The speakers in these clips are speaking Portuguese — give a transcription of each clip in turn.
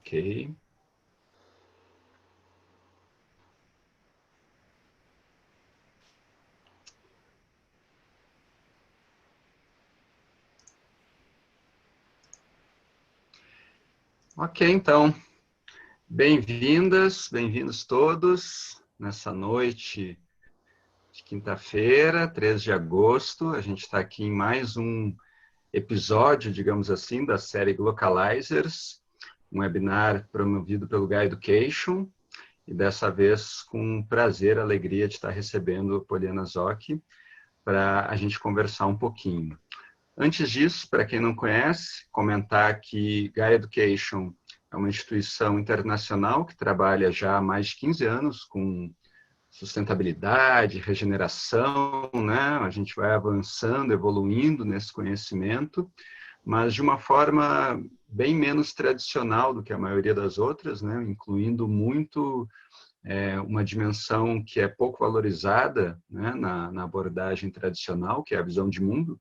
Ok. Ok, então, bem-vindas, bem-vindos todos nessa noite de quinta-feira, 13 de agosto. A gente está aqui em mais um episódio, digamos assim, da série Glocalizers, um webinar promovido pelo Gaia Education, e dessa vez com prazer, alegria de estar recebendo a Poliana Zocchi para a gente conversar um pouquinho. Antes disso, para quem não conhece, comentar que Gaia Education é uma instituição internacional que trabalha já há mais de 15 anos com sustentabilidade, regeneração, né? A gente vai avançando, evoluindo nesse conhecimento, mas de uma forma bem menos tradicional do que a maioria das outras, né? Incluindo muito uma dimensão que é pouco valorizada, né? na abordagem tradicional, que é a visão de mundo,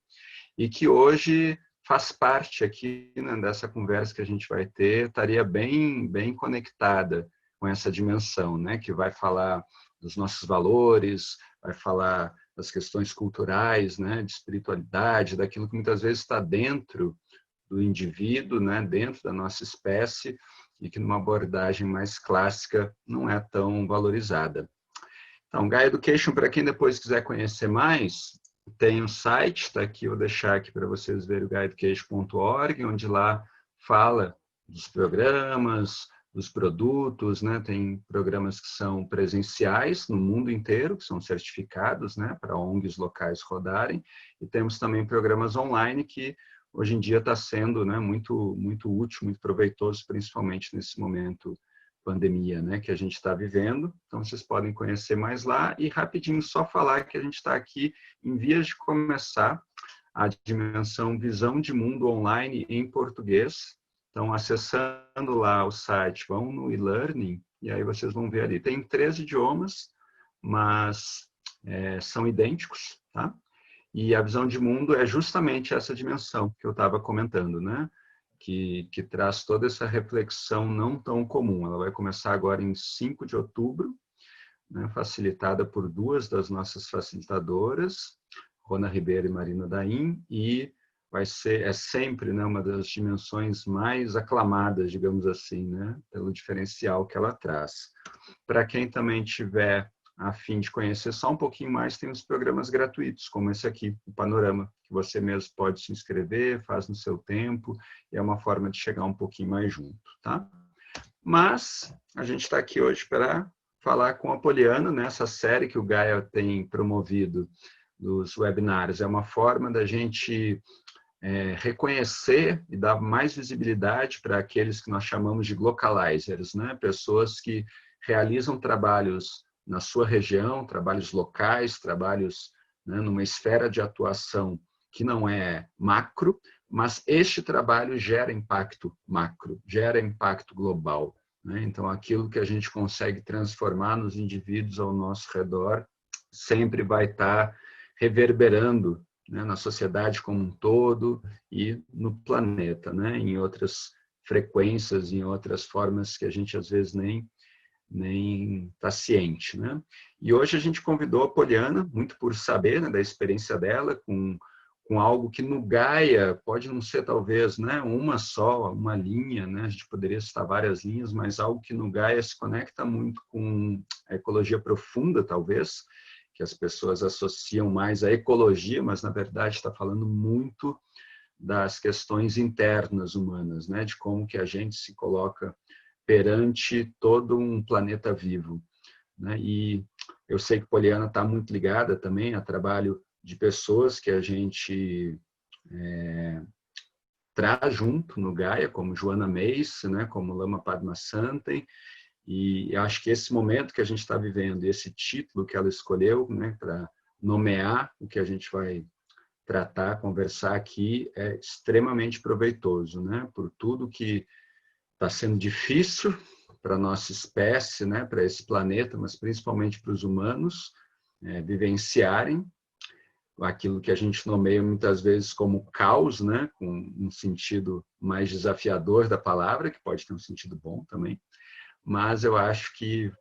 e que hoje faz parte aqui, né, dessa conversa que a gente vai ter, estaria bem conectada com essa dimensão, né, que vai falar dos nossos valores, vai falar das questões culturais, né, de espiritualidade, daquilo que muitas vezes está dentro do indivíduo, né, dentro da nossa espécie, e que numa abordagem mais clássica não é tão valorizada. Então, Gaia Education, para quem depois quiser conhecer mais, tem um site, está aqui, eu vou deixar aqui para vocês verem o gaiaeducation.org, onde lá fala dos programas, dos produtos, né? Tem programas que são presenciais no mundo inteiro, que são certificados, né? Para ONGs locais rodarem, e temos também programas online que hoje em dia está sendo, né? muito útil, muito proveitoso, principalmente nesse momento pandemia, né, que a gente está vivendo. Então, vocês podem conhecer mais lá. E rapidinho, só falar que a gente está aqui em vias de começar a dimensão Visão de Mundo Online em português. Então, acessando lá o site, vão no e-learning, e aí vocês vão ver ali. Tem 3 idiomas, mas são idênticos, tá? E a visão de mundo é justamente essa dimensão que eu estava comentando, né? Que traz toda essa reflexão não tão comum. Ela vai começar agora em 5 de outubro, né, facilitada por 2 das nossas facilitadoras, Rona Ribeiro e Marina Daim, e é sempre, né, uma das dimensões mais aclamadas, digamos assim, né, pelo diferencial que ela traz. Para quem também tiver a fim de conhecer só um pouquinho mais, tem os programas gratuitos, como esse aqui, o Panorama, que você mesmo pode se inscrever, faz no seu tempo, e é uma forma de chegar um pouquinho mais junto, tá? Mas a gente está aqui hoje para falar com a Poliana, nessa série que o Gaia tem promovido dos webinários. É uma forma da gente reconhecer e dar mais visibilidade para aqueles que nós chamamos de localizers, né? Pessoas que realizam trabalhos na sua região, trabalhos locais, trabalhos, né, numa esfera de atuação que não é macro, mas este trabalho gera impacto macro, gera impacto global, né? Então, aquilo que a gente consegue transformar nos indivíduos ao nosso redor sempre vai estar reverberando, né, na sociedade como um todo e no planeta, né, em outras frequências, em outras formas que a gente às vezes nem está ciente, né? E hoje a gente convidou a Poliana, muito por saber, né, da experiência dela, com algo que no Gaia pode não ser talvez, né, uma linha, né? A gente poderia citar várias linhas, mas algo que no Gaia se conecta muito com a ecologia profunda, talvez, que as pessoas associam mais à ecologia, mas na verdade está falando muito das questões internas humanas, né? De como que a gente se coloca perante todo um planeta vivo, né? E eu sei que Poliana está muito ligada também a trabalho de pessoas que a gente traz junto no Gaia, como Joana Meis, né? Como Lama Padma Santen, e acho que esse momento que a gente está vivendo, esse título que ela escolheu, né, para nomear o que a gente vai tratar, conversar aqui, é extremamente proveitoso, né, por tudo que está sendo difícil para a nossa espécie, né, para esse planeta, mas principalmente para os humanos vivenciarem, aquilo que a gente nomeia muitas vezes como caos, né, com um sentido mais desafiador da palavra, que pode ter um sentido bom também, mas eu acho que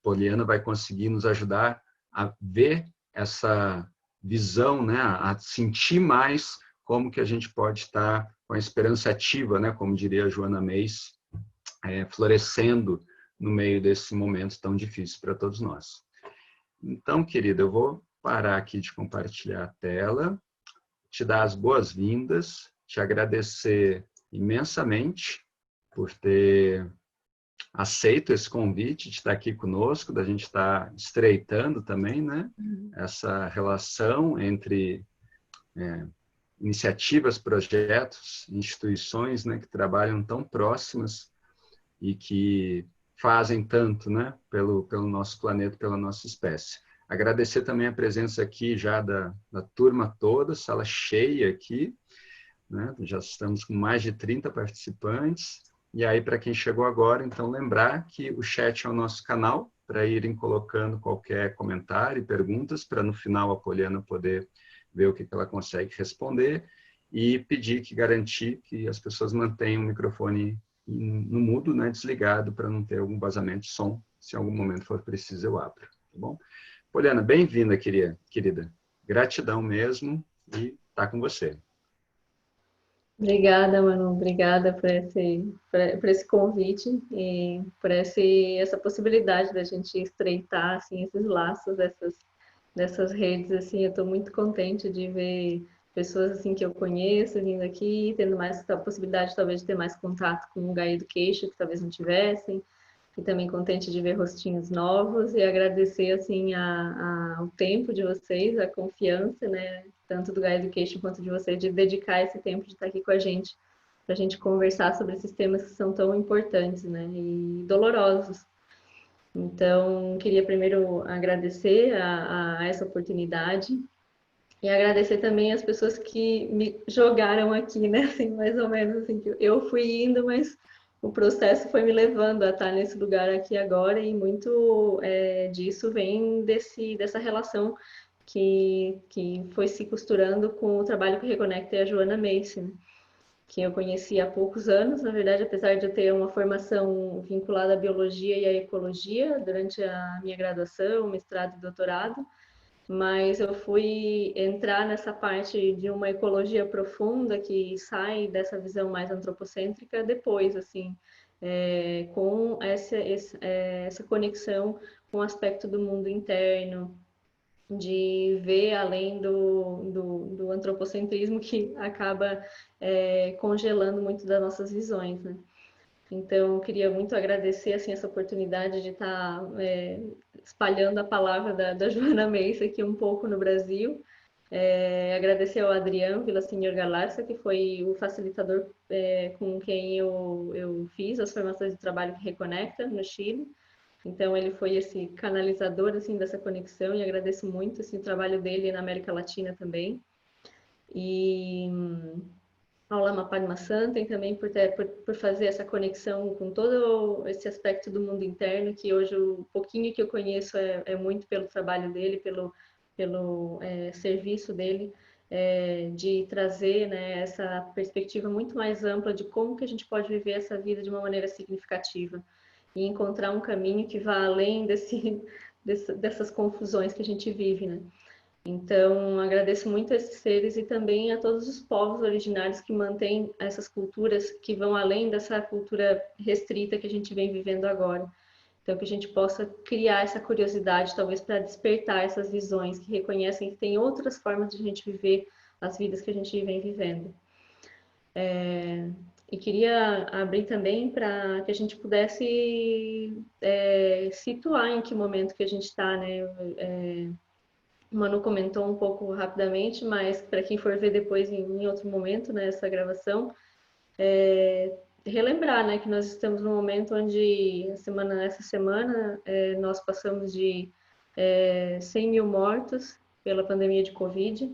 Poliana vai conseguir nos ajudar a ver essa visão, né, a sentir mais como que a gente pode estar com a esperança ativa, né, como diria a Joana Meis, florescendo no meio desse momento tão difícil para todos nós. Então, querida, eu vou parar aqui de compartilhar a tela, te dar as boas-vindas, te agradecer imensamente por ter aceito esse convite de estar aqui conosco, da gente estar estreitando também, né, essa relação entre iniciativas, projetos, instituições, né, que trabalham tão próximas e que fazem tanto, né, pelo nosso planeta, pela nossa espécie. Agradecer também a presença aqui já da turma toda, sala cheia aqui, né? Já estamos com mais de 30 participantes. E aí, para quem chegou agora, então lembrar que o chat é o nosso canal, para irem colocando qualquer comentário e perguntas, para no final a Poliana poder ver o que ela consegue responder, e pedir que garantir que as pessoas mantenham o microfone no mudo, né, desligado, para não ter algum vazamento de som. Se em algum momento for preciso, eu abro. Tá bom? Poliana, bem-vinda, querida. Gratidão mesmo, e tá com você. Obrigada, Manu. Obrigada por esse convite e por essa possibilidade da gente estreitar assim, esses laços dessas redes. Assim, eu estou muito contente de ver pessoas assim que eu conheço vindo aqui, tendo mais a possibilidade talvez de ter mais contato com o Gaia Education, que talvez não tivessem. E também contente de ver rostinhos novos e agradecer assim o tempo de vocês, a confiança, né, tanto do Gaia Education quanto de vocês, de dedicar esse tempo de estar aqui com a gente, para a gente conversar sobre esses temas que são tão importantes, né, e dolorosos. Então, queria primeiro agradecer a essa oportunidade e agradecer também as pessoas que me jogaram aqui, né, assim, mais ou menos, assim, que eu fui indo, mas o processo foi me levando a estar nesse lugar aqui agora, e muito disso vem dessa relação que foi se costurando com o trabalho que Reconecta e a Joana Macy, né? Que eu conheci há poucos anos, na verdade, apesar de eu ter uma formação vinculada à biologia e à ecologia durante a minha graduação, mestrado e doutorado, mas eu fui entrar nessa parte de uma ecologia profunda que sai dessa visão mais antropocêntrica depois, assim, com essa conexão com o aspecto do mundo interno, de ver além do antropocentrismo que acaba congelando muito das nossas visões, né? Então, eu queria muito agradecer assim, essa oportunidade de estar espalhando a palavra da Joana Meis aqui um pouco no Brasil. Agradecer ao Adriano Villasenor Galarza, que foi o facilitador com quem eu fiz as formações de trabalho que Reconecta no Chile. Então, ele foi esse canalizador assim, dessa conexão, e agradeço muito assim, o trabalho dele na América Latina também. E ao Lama Padma Santen também por fazer essa conexão com todo esse aspecto do mundo interno, que hoje o pouquinho que eu conheço é muito pelo trabalho dele, pelo serviço dele, de trazer, né, essa perspectiva muito mais ampla de como que a gente pode viver essa vida de uma maneira significativa e encontrar um caminho que vá além dessas confusões que a gente vive, né? Então, agradeço muito a esses seres e também a todos os povos originários que mantêm essas culturas que vão além dessa cultura restrita que a gente vem vivendo agora. Então, que a gente possa criar essa curiosidade, talvez para despertar essas visões, que reconhecem que tem outras formas de a gente viver as vidas que a gente vem vivendo. E queria abrir também para que a gente pudesse situar em que momento que a gente está, né? O Manu comentou um pouco rapidamente, mas para quem for ver depois em outro momento, né, essa gravação, relembrar, né, que nós estamos num momento onde essa semana nós passamos de 100 mil mortos pela pandemia de Covid,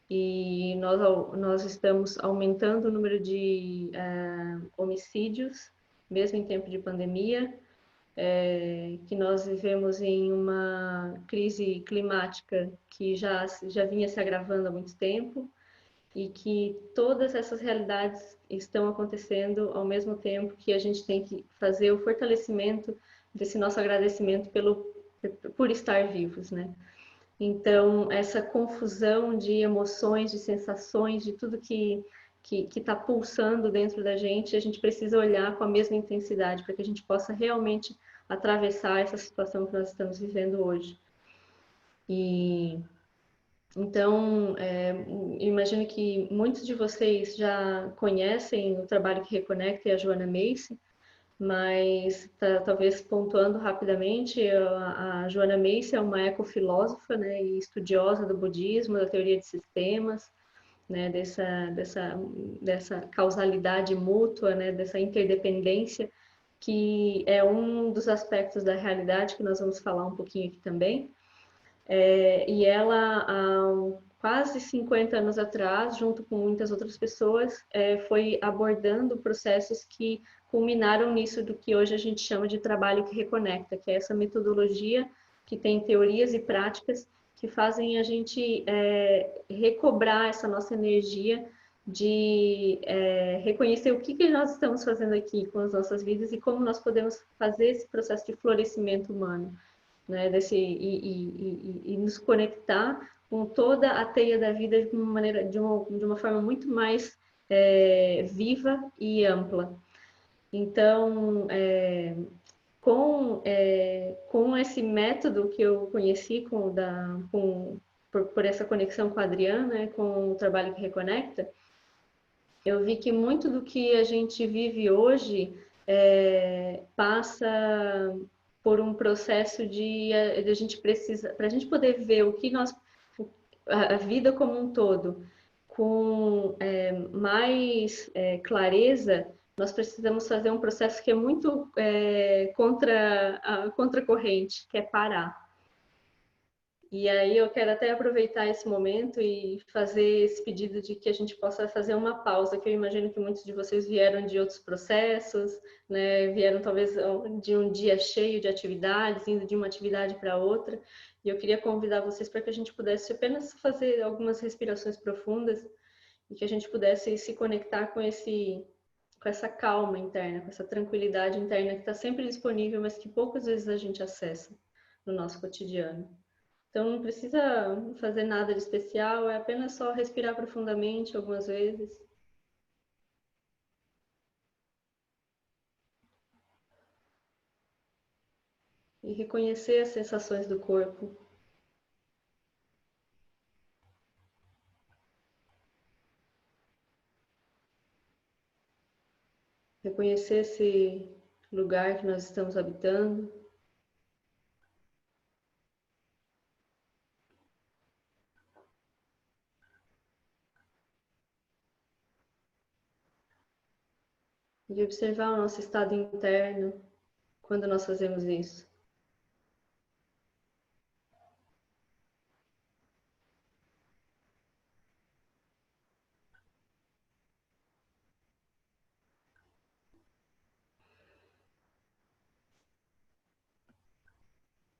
e nós estamos aumentando o número de homicídios, mesmo em tempo de pandemia. que nós vivemos em uma crise climática que já vinha se agravando há muito tempo e que todas essas realidades estão acontecendo ao mesmo tempo que a gente tem que fazer o fortalecimento desse nosso agradecimento por estar vivos, né? Então, essa confusão de emoções, de sensações, de tudo que está pulsando dentro da gente, a gente precisa olhar com a mesma intensidade para que a gente possa realmente atravessar essa situação que nós estamos vivendo hoje. E então, imagino que muitos de vocês já conhecem o trabalho que reconecta e a Joanna Macy, mas talvez pontuando rapidamente, a Joanna Macy é uma ecofilósofa, né, e estudiosa do budismo, da teoria de sistemas, né, dessa causalidade mútua, né, dessa interdependência, que é um dos aspectos da realidade que nós vamos falar um pouquinho aqui também. E ela, há quase 50 anos atrás, junto com muitas outras pessoas, foi abordando processos que culminaram nisso do que hoje a gente chama de trabalho que reconecta, que é essa metodologia que tem teorias e práticas que fazem a gente recobrar essa nossa energia de reconhecer o que nós estamos fazendo aqui com as nossas vidas e como nós podemos fazer esse processo de florescimento humano, né? E nos conectar com toda a teia da vida de uma maneira, de uma forma muito mais viva e ampla. Então, com esse método que eu conheci por essa conexão com a Adriana, né, com o trabalho que reconecta, eu vi que muito do que a gente vive hoje passa por um processo de a gente precisa, para a gente poder ver o que a vida como um todo, com mais clareza, nós precisamos fazer um processo que é muito contra a corrente, que é parar. E aí eu quero até aproveitar esse momento e fazer esse pedido de que a gente possa fazer uma pausa, que eu imagino que muitos de vocês vieram de outros processos, né? Vieram talvez de um dia cheio de atividades, indo de uma atividade para outra. E eu queria convidar vocês para que a gente pudesse apenas fazer algumas respirações profundas e que a gente pudesse se conectar com essa calma interna, com essa tranquilidade interna que está sempre disponível, mas que poucas vezes a gente acessa no nosso cotidiano. Então não precisa fazer nada de especial, é apenas só respirar profundamente algumas vezes. E reconhecer as sensações do corpo. Reconhecer esse lugar que nós estamos habitando. E observar o nosso estado interno quando nós fazemos isso.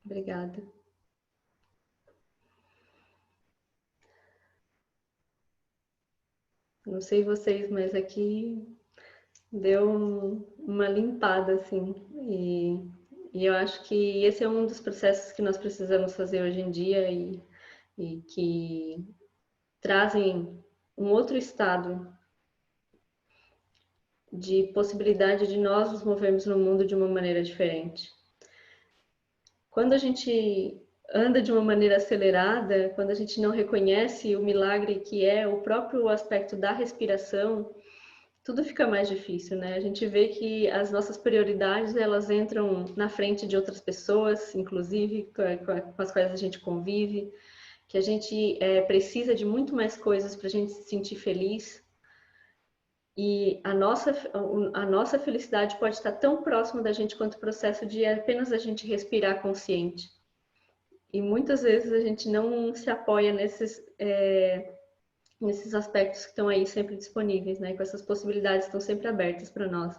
Obrigada. Não sei vocês, mas aqui deu uma limpada, assim. E eu acho que esse é um dos processos que nós precisamos fazer hoje em dia e que trazem um outro estado de possibilidade de nós nos movermos no mundo de uma maneira diferente. Quando a gente anda de uma maneira acelerada, quando a gente não reconhece o milagre que é o próprio aspecto da respiração, tudo fica mais difícil, né? A gente vê que as nossas prioridades, elas entram na frente de outras pessoas, inclusive com as quais a gente convive, que a gente precisa de muito mais coisas para a gente se sentir feliz. E a nossa felicidade pode estar tão próxima da gente quanto o processo de apenas a gente respirar consciente. E muitas vezes a gente não se apoia nesses aspectos que estão aí sempre disponíveis, né? Com essas possibilidades que estão sempre abertas para nós.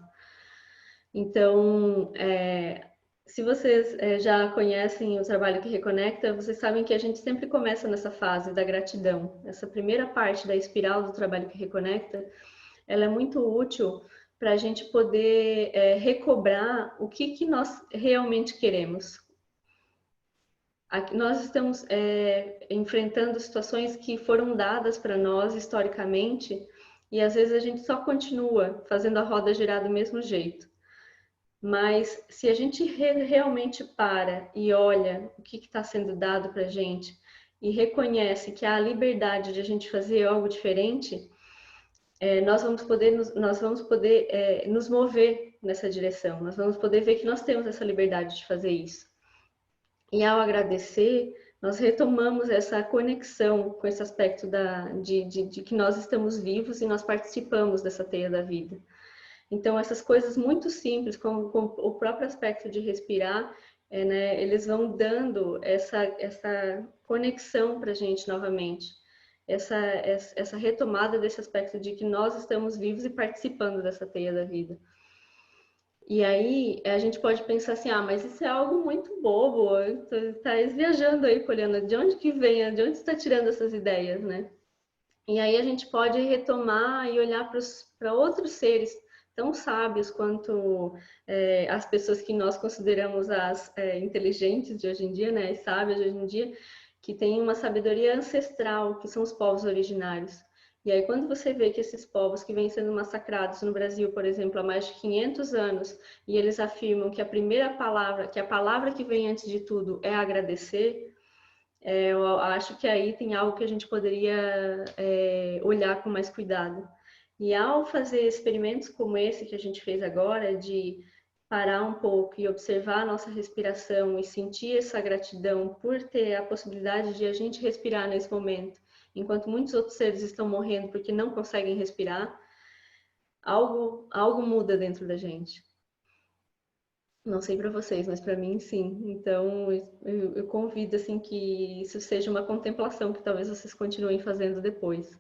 Então, se vocês já conhecem o trabalho que reconecta, vocês sabem que a gente sempre começa nessa fase da gratidão. Essa primeira parte da espiral do trabalho que reconecta, ela é muito útil para a gente poder recobrar o que nós realmente queremos. Aqui, nós estamos enfrentando situações que foram dadas para nós historicamente e às vezes a gente só continua fazendo a roda girar do mesmo jeito. Mas se a gente realmente para e olha o que está sendo dado para a gente e reconhece que há a liberdade de a gente fazer algo diferente, nós vamos poder, nos mover nessa direção. Nós vamos poder ver que nós temos essa liberdade de fazer isso. E ao agradecer, nós retomamos essa conexão com esse aspecto de que nós estamos vivos e nós participamos dessa teia da vida. Então, essas coisas muito simples, como o próprio aspecto de respirar, né, eles vão dando essa conexão para a gente novamente. Essa retomada desse aspecto de que nós estamos vivos e participando dessa teia da vida. E aí, a gente pode pensar assim, mas isso é algo muito bobo, tá viajando aí, Poliana, de onde que vem, de onde você está tirando essas ideias, né? E aí a gente pode retomar e olhar para outros seres tão sábios quanto as pessoas que nós consideramos as inteligentes de hoje em dia, né, as sábias de hoje em dia, que têm uma sabedoria ancestral, que são os povos originários. E aí quando você vê que esses povos que vêm sendo massacrados no Brasil, por exemplo, há mais de 500 anos, e eles afirmam que que a palavra que vem antes de tudo é agradecer, eu acho que aí tem algo que a gente poderia olhar com mais cuidado. E ao fazer experimentos como esse que a gente fez agora, de parar um pouco e observar a nossa respiração e sentir essa gratidão por ter a possibilidade de a gente respirar nesse momento, enquanto muitos outros seres estão morrendo porque não conseguem respirar, algo muda dentro da gente. Não sei para vocês, mas para mim sim. Então eu convido assim que isso seja uma contemplação que talvez vocês continuem fazendo depois.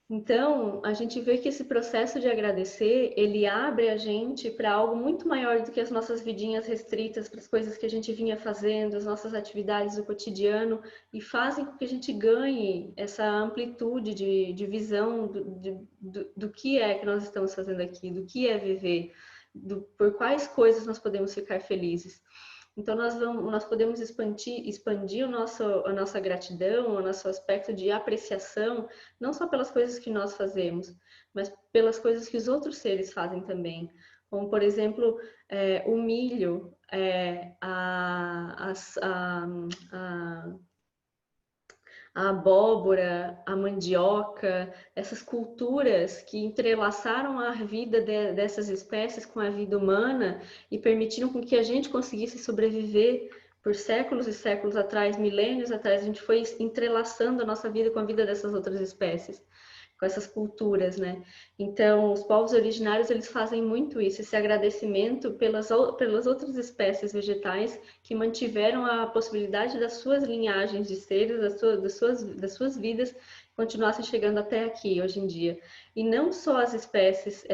Então a gente vê que esse processo de agradecer ele abre a gente para algo muito maior do que as nossas vidinhas restritas, para as coisas que a gente vinha fazendo, as nossas atividades do cotidiano, e fazem com que a gente ganhe essa amplitude de visão do que é que nós estamos fazendo aqui, do que é viver. Por quais coisas nós podemos ficar felizes. Então, nós podemos expandir a nossa gratidão, o nosso aspecto de apreciação, não só pelas coisas que nós fazemos, mas pelas coisas que os outros seres fazem também. Como, por exemplo, o milho, a abóbora, a mandioca, essas culturas que entrelaçaram a vida dessas espécies com a vida humana e permitiram com que a gente conseguisse sobreviver por séculos e séculos atrás, milênios atrás. A gente foi entrelaçando a nossa vida com a vida dessas outras espécies, com essas culturas, né? Então, os povos originários, eles fazem muito isso, esse agradecimento pelas outras espécies vegetais que mantiveram a possibilidade das suas linhagens de seres, das suas vidas, continuassem chegando até aqui, hoje em dia. E não só as espécies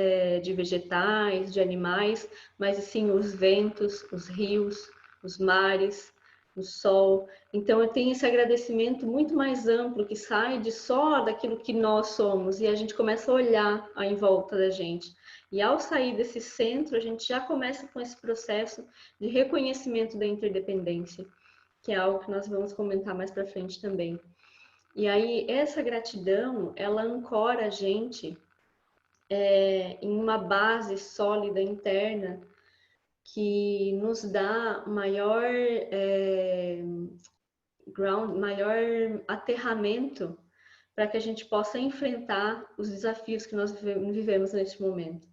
de vegetais, de animais, mas sim os ventos, os rios, os mares, o sol. Então, eu tenho esse agradecimento muito mais amplo, que sai de só daquilo que nós somos, e a gente começa a olhar em volta da gente. E ao sair desse centro, a gente já começa com esse processo de reconhecimento da interdependência, que é algo que nós vamos comentar mais para frente também. E aí, essa gratidão, ela ancora a gente em uma base sólida interna que nos dá maior maior aterramento para que a gente possa enfrentar os desafios que nós vivemos neste momento.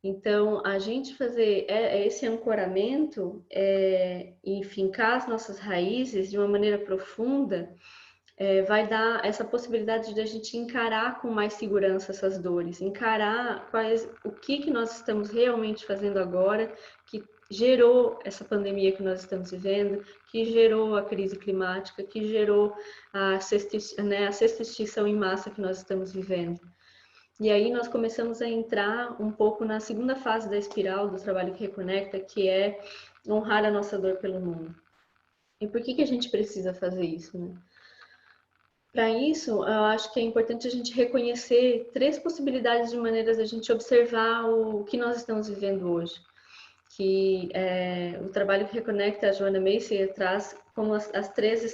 Então, a gente fazer esse ancoramento e fincar as nossas raízes de uma maneira profunda vai dar essa possibilidade de a gente encarar com mais segurança essas dores, encarar o que nós estamos realmente fazendo agora, que gerou essa pandemia que nós estamos vivendo, que gerou a crise climática, que gerou a sexta extinção em massa que nós estamos vivendo. E aí nós começamos a entrar um pouco na segunda fase da espiral do trabalho que reconecta, que é honrar a nossa dor pelo mundo. E por que a gente precisa fazer isso, né? Para isso, eu acho que é importante a gente reconhecer 3 possibilidades de maneiras da gente observar o que nós estamos vivendo hoje. Que o trabalho que reconecta a Joanna Macy traz como as três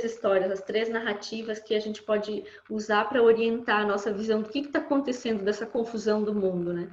histórias, as 3 narrativas que a gente pode usar para orientar a nossa visão do que está acontecendo, dessa confusão do mundo, né?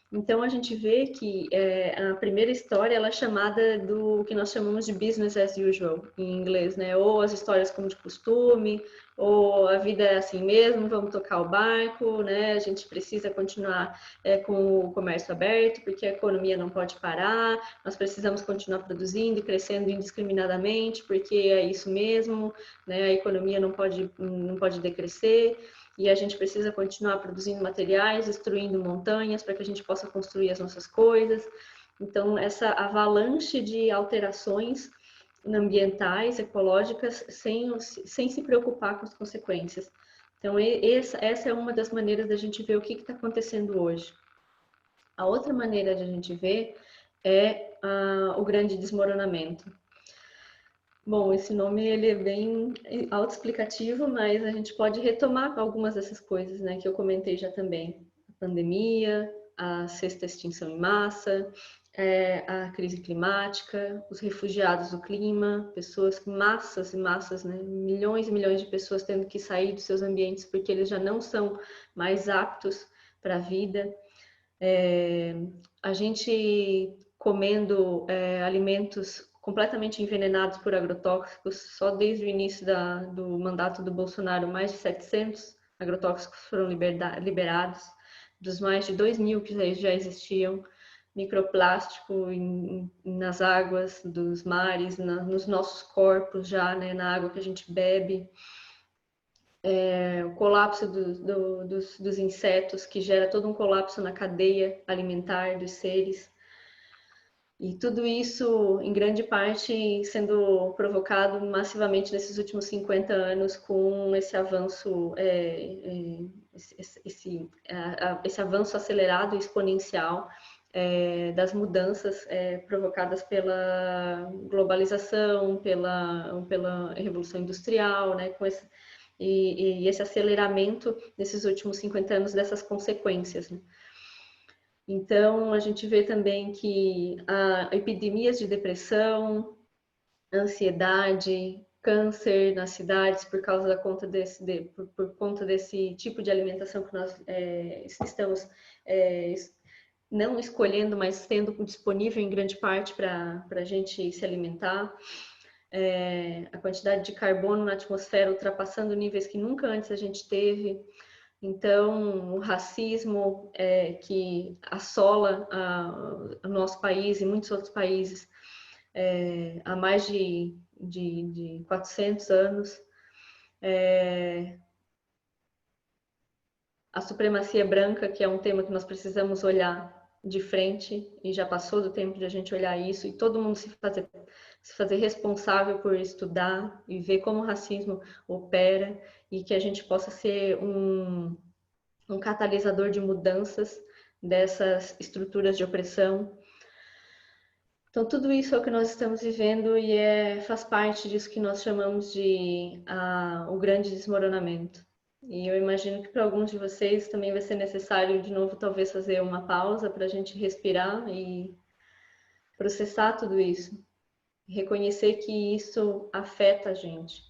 Então a gente vê que a primeira história ela é chamada do que nós chamamos de business as usual em inglês, né? Ou as histórias como de costume, ou a vida é assim mesmo, vamos tocar o barco, né? A gente precisa continuar com o comércio aberto porque a economia não pode parar, nós precisamos continuar produzindo e crescendo indiscriminadamente porque é isso mesmo, né? A economia não pode decrescer e a gente precisa continuar produzindo materiais, destruindo montanhas para que a gente possa construir as nossas coisas. Então, essa avalanche de alterações ambientais, ecológicas, sem se preocupar com as consequências. Então, essa é uma das maneiras da gente ver o que está acontecendo hoje. A outra maneira de a gente ver é o grande desmoronamento. Bom, esse nome ele é bem autoexplicativo, mas a gente pode retomar algumas dessas coisas, né, que eu comentei já também. A pandemia, a sexta extinção em massa, a crise climática, os refugiados do clima, pessoas, massas e massas, né, milhões e milhões de pessoas tendo que sair dos seus ambientes porque eles já não são mais aptos para a vida. A gente comendo alimentos completamente envenenados por agrotóxicos, só desde o início do mandato do Bolsonaro, mais de 700 agrotóxicos foram liberados, dos mais de 2.000 que já existiam, microplástico nas águas dos mares, nos nossos corpos já, né, na água que a gente bebe, o colapso dos insetos, que gera todo um colapso na cadeia alimentar dos seres. E tudo isso, em grande parte, sendo provocado massivamente nesses últimos 50 anos com esse avanço, esse avanço acelerado e exponencial das mudanças provocadas pela globalização, pela revolução industrial, né, com esse aceleramento nesses últimos 50 anos dessas consequências, né? Então, a gente vê também que há epidemias de depressão, ansiedade, câncer nas cidades por causa por conta desse tipo de alimentação que nós estamos não escolhendo, mas tendo disponível em grande parte para a gente se alimentar. A quantidade de carbono na atmosfera ultrapassando níveis que nunca antes a gente teve. Então, o racismo que assola o nosso país e muitos outros países há mais de 400 anos. A supremacia branca, que é um tema que nós precisamos olhar de frente, e já passou do tempo de a gente olhar isso, e todo mundo se fazer responsável por estudar e ver como o racismo opera, e que a gente possa ser um catalisador de mudanças dessas estruturas de opressão. Então, tudo isso é o que nós estamos vivendo e faz parte disso que nós chamamos de o grande desmoronamento. E eu imagino que para alguns de vocês também vai ser necessário, de novo, talvez fazer uma pausa para a gente respirar e processar tudo isso. Reconhecer que isso afeta a gente.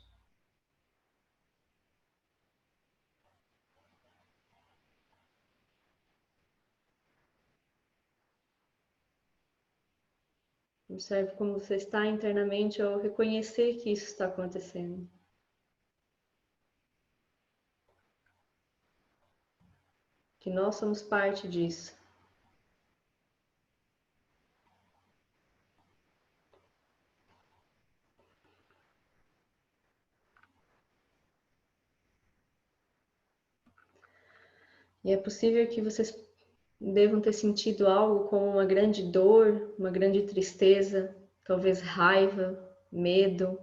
Observe como você está internamente ao reconhecer que isso está acontecendo. Que nós somos parte disso. E é possível que vocês devam ter sentido algo como uma grande dor, uma grande tristeza, talvez raiva, medo,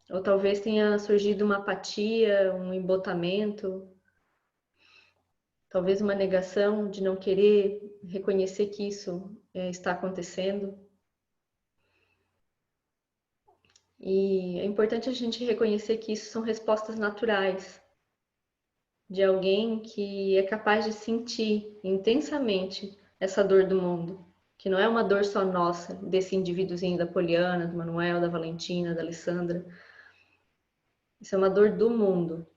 ou talvez tenha surgido uma apatia, um embotamento, talvez uma negação de não querer reconhecer que isso está acontecendo. E é importante a gente reconhecer que isso são respostas naturais de alguém que é capaz de sentir intensamente essa dor do mundo, que não é uma dor só nossa, desse indivíduozinho da Poliana, do Manuel, da Valentina, da Alessandra. Isso é uma dor do mundo.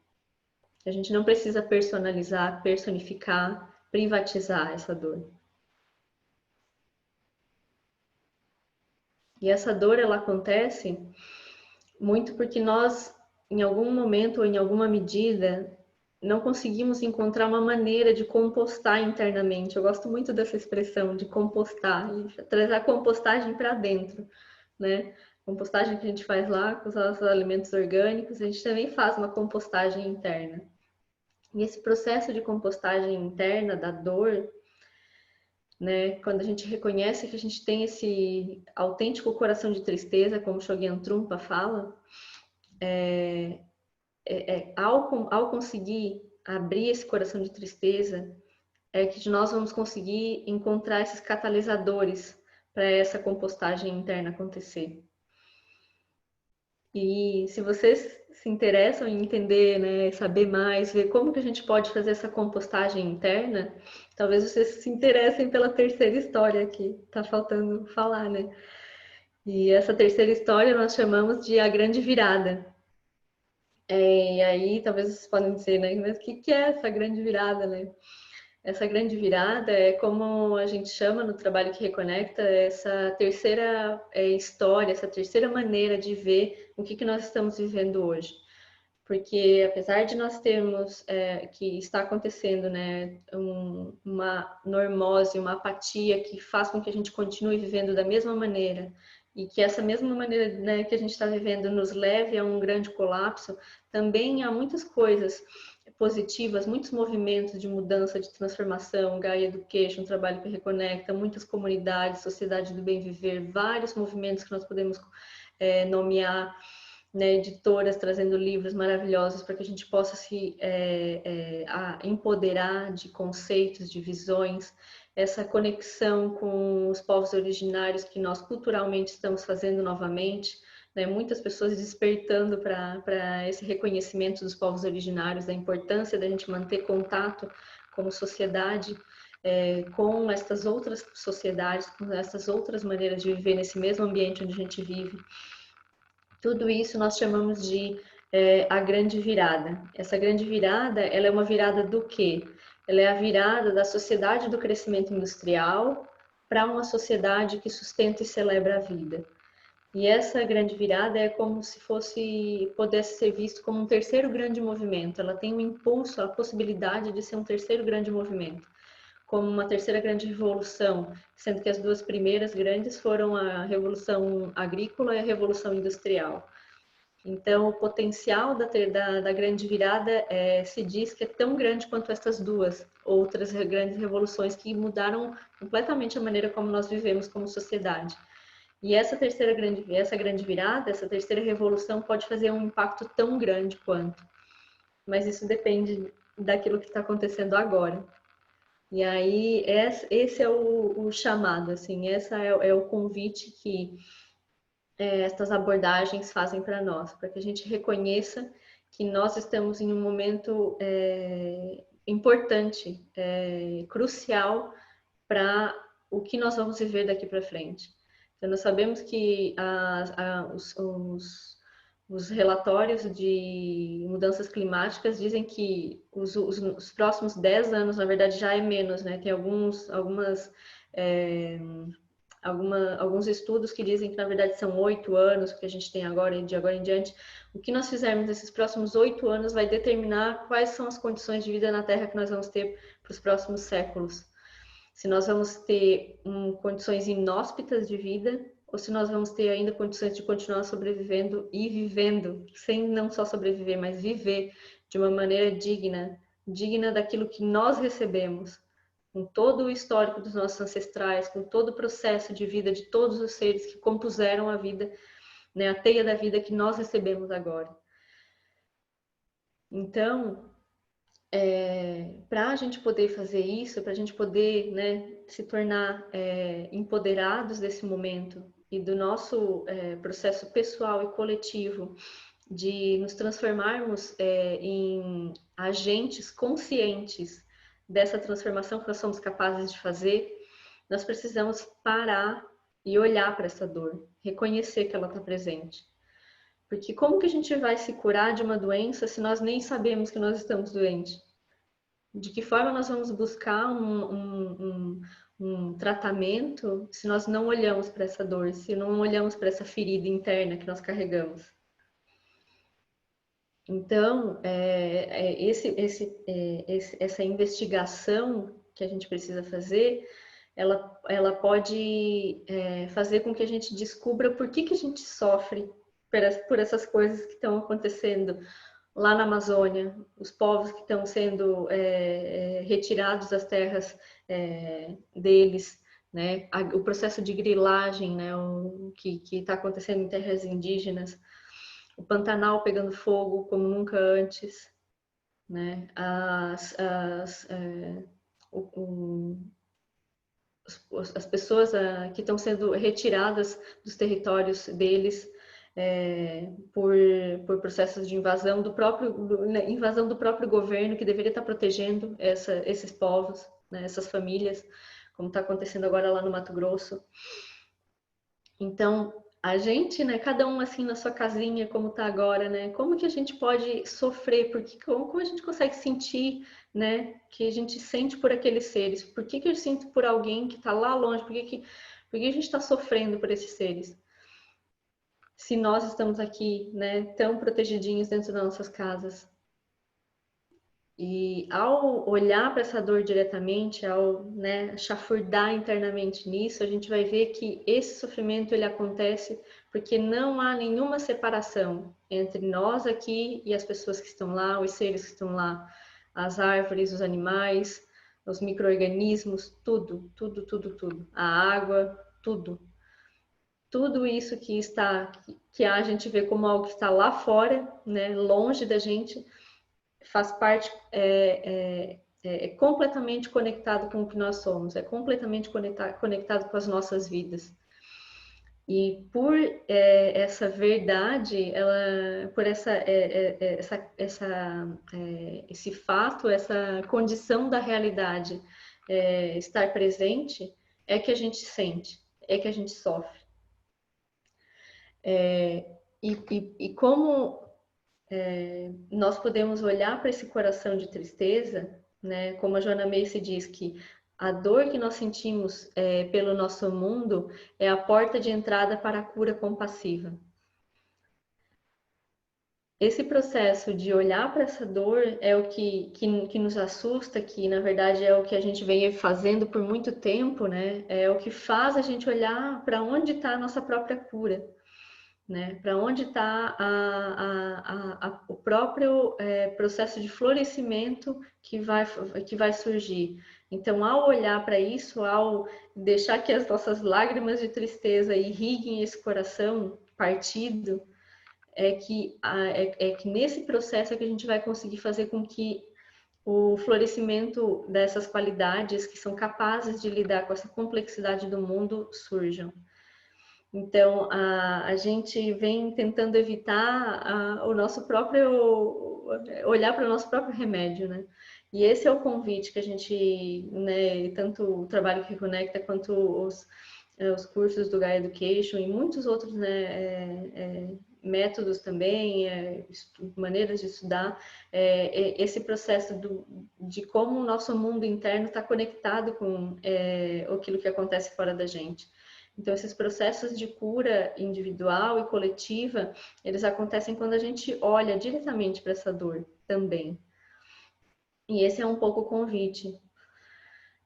A gente não precisa personalizar, personificar, privatizar essa dor. E essa dor, ela acontece muito porque nós, em algum momento ou em alguma medida, não conseguimos encontrar uma maneira de compostar internamente. Eu gosto muito dessa expressão de compostar, e trazer a compostagem para dentro, né? Compostagem que a gente faz lá com os nossos alimentos orgânicos, a gente também faz uma compostagem interna. E esse processo de compostagem interna da dor, né, quando a gente reconhece que a gente tem esse autêntico coração de tristeza, como Shogyan Trungpa fala, ao conseguir abrir esse coração de tristeza, é que nós vamos conseguir encontrar esses catalisadores para essa compostagem interna acontecer. E se vocês se interessam em entender, né, saber mais, ver como que a gente pode fazer essa compostagem interna, talvez vocês se interessem pela terceira história que está faltando falar, né? E essa terceira história nós chamamos de A Grande Virada. E aí talvez vocês podem dizer, né, mas o que é essa grande virada, né? Essa grande virada é como a gente chama no trabalho que reconecta essa terceira história, essa terceira maneira de ver o que nós estamos vivendo hoje. Porque apesar de nós termos que está acontecendo, né, uma normose, uma apatia que faz com que a gente continue vivendo da mesma maneira e que essa mesma maneira, né, que a gente está vivendo nos leve a um grande colapso, também há muitas coisas positivas, muitos movimentos de mudança, de transformação, Gaia Education, trabalho que reconecta, muitas comunidades, sociedade do bem viver, vários movimentos que nós podemos nomear, né, editoras trazendo livros maravilhosos para que a gente possa se empoderar de conceitos, de visões, essa conexão com os povos originários que nós culturalmente estamos fazendo novamente, né, muitas pessoas despertando para esse reconhecimento dos povos originários, da importância da gente manter contato como sociedade com estas outras sociedades, com essas outras maneiras de viver nesse mesmo ambiente onde a gente vive. Tudo isso nós chamamos de a grande virada. Essa grande virada, ela é uma virada do quê? Ela é a virada da sociedade do crescimento industrial para uma sociedade que sustenta e celebra a vida. E essa grande virada é como se pudesse ser visto como um terceiro grande movimento. Ela tem um impulso, a possibilidade de ser um terceiro grande movimento, como uma terceira grande revolução, sendo que as duas primeiras grandes foram a Revolução Agrícola e a Revolução Industrial. Então, o potencial da grande virada se diz que é tão grande quanto essas duas outras grandes revoluções que mudaram completamente a maneira como nós vivemos como sociedade. E essa grande virada, essa terceira revolução pode fazer um impacto tão grande quanto. Mas isso depende daquilo que está acontecendo agora. E aí, esse é o chamado, assim, esse é o convite que estas abordagens fazem para nós, para que a gente reconheça que nós estamos em um momento importante, crucial para o que nós vamos viver daqui para frente. Então, nós sabemos que os relatórios de mudanças climáticas dizem que os próximos 10 anos, na verdade, já é menos, né? Tem alguns estudos que dizem que, na verdade, são 8 anos que a gente tem agora e de agora em diante. O que nós fizermos nesses próximos 8 anos vai determinar quais são as condições de vida na Terra que nós vamos ter para os próximos séculos. Se nós vamos ter condições inóspitas de vida ou se nós vamos ter ainda condições de continuar sobrevivendo e vivendo, sem não só sobreviver, mas viver de uma maneira digna, digna daquilo que nós recebemos, com todo o histórico dos nossos ancestrais, com todo o processo de vida de todos os seres que compuseram a vida, né, a teia da vida que nós recebemos agora. Então, para a gente poder fazer isso, para a gente poder, né, se tornar empoderados desse momento e do nosso processo pessoal e coletivo de nos transformarmos em agentes conscientes dessa transformação que nós somos capazes de fazer, nós precisamos parar e olhar para essa dor, reconhecer que ela está presente. Porque como que a gente vai se curar de uma doença se nós nem sabemos que nós estamos doentes? De que forma nós vamos buscar um tratamento se nós não olhamos para essa dor, se não olhamos para essa ferida interna que nós carregamos? Então, essa investigação que a gente precisa fazer, ela pode fazer com que a gente descubra por que a gente sofre por essas coisas que estão acontecendo lá na Amazônia, os povos que estão sendo retirados das terras deles, né? O processo de grilagem, né? O que está acontecendo em terras indígenas, o Pantanal pegando fogo como nunca antes, né? As pessoas que estão sendo retiradas dos territórios deles por processos de invasão do próprio governo que deveria estar protegendo esses povos, né, essas famílias, como está acontecendo agora lá no Mato Grosso. Então, a gente, né, cada um assim na sua casinha, como está agora, né, como que a gente pode sofrer, porque como a gente consegue sentir, né, que a gente sente por aqueles seres, por que eu sinto por alguém que está lá longe, por que a gente está sofrendo por esses seres? Se nós estamos aqui, né, tão protegidinhos dentro das nossas casas. E ao olhar para essa dor diretamente, ao, né, chafurdar internamente nisso, a gente vai ver que esse sofrimento ele acontece porque não há nenhuma separação entre nós aqui e as pessoas que estão lá, os seres que estão lá, as árvores, os animais, os micro-organismos, tudo, tudo, tudo, tudo, a água, tudo. Tudo isso que a gente vê como algo que está lá fora, né, longe da gente, faz parte, é completamente conectado com o que nós somos, é completamente conectado com as nossas vidas. E por essa verdade, por esse fato, essa condição da realidade estar presente, é que a gente sente, é que a gente sofre. E como nós podemos olhar para esse coração de tristeza, né? Como a Joanna Macy diz que a dor que nós sentimos pelo nosso mundo é a porta de entrada para a cura compassiva. Esse processo de olhar para essa dor é o que nos assusta, que na verdade é o que a gente vem fazendo por muito tempo, né? É o que faz a gente olhar para onde está a nossa própria cura. Né? Para onde está o próprio processo de florescimento que vai surgir. Então, ao olhar para isso, ao deixar que as nossas lágrimas de tristeza irriguem esse coração partido, é que nesse processo é que a gente vai conseguir fazer com que o florescimento dessas qualidades que são capazes de lidar com essa complexidade do mundo surjam. Então, a gente vem tentando evitar o nosso próprio, olhar para o nosso próprio remédio, né? E esse é o convite que a gente, né, tanto o trabalho que reconecta quanto os cursos do Gaia Education e muitos outros, né, métodos também, maneiras de estudar, esse processo de como o nosso mundo interno está conectado com aquilo que acontece fora da gente. Então, esses processos de cura individual e coletiva, eles acontecem quando a gente olha diretamente para essa dor também. E esse é um pouco o convite.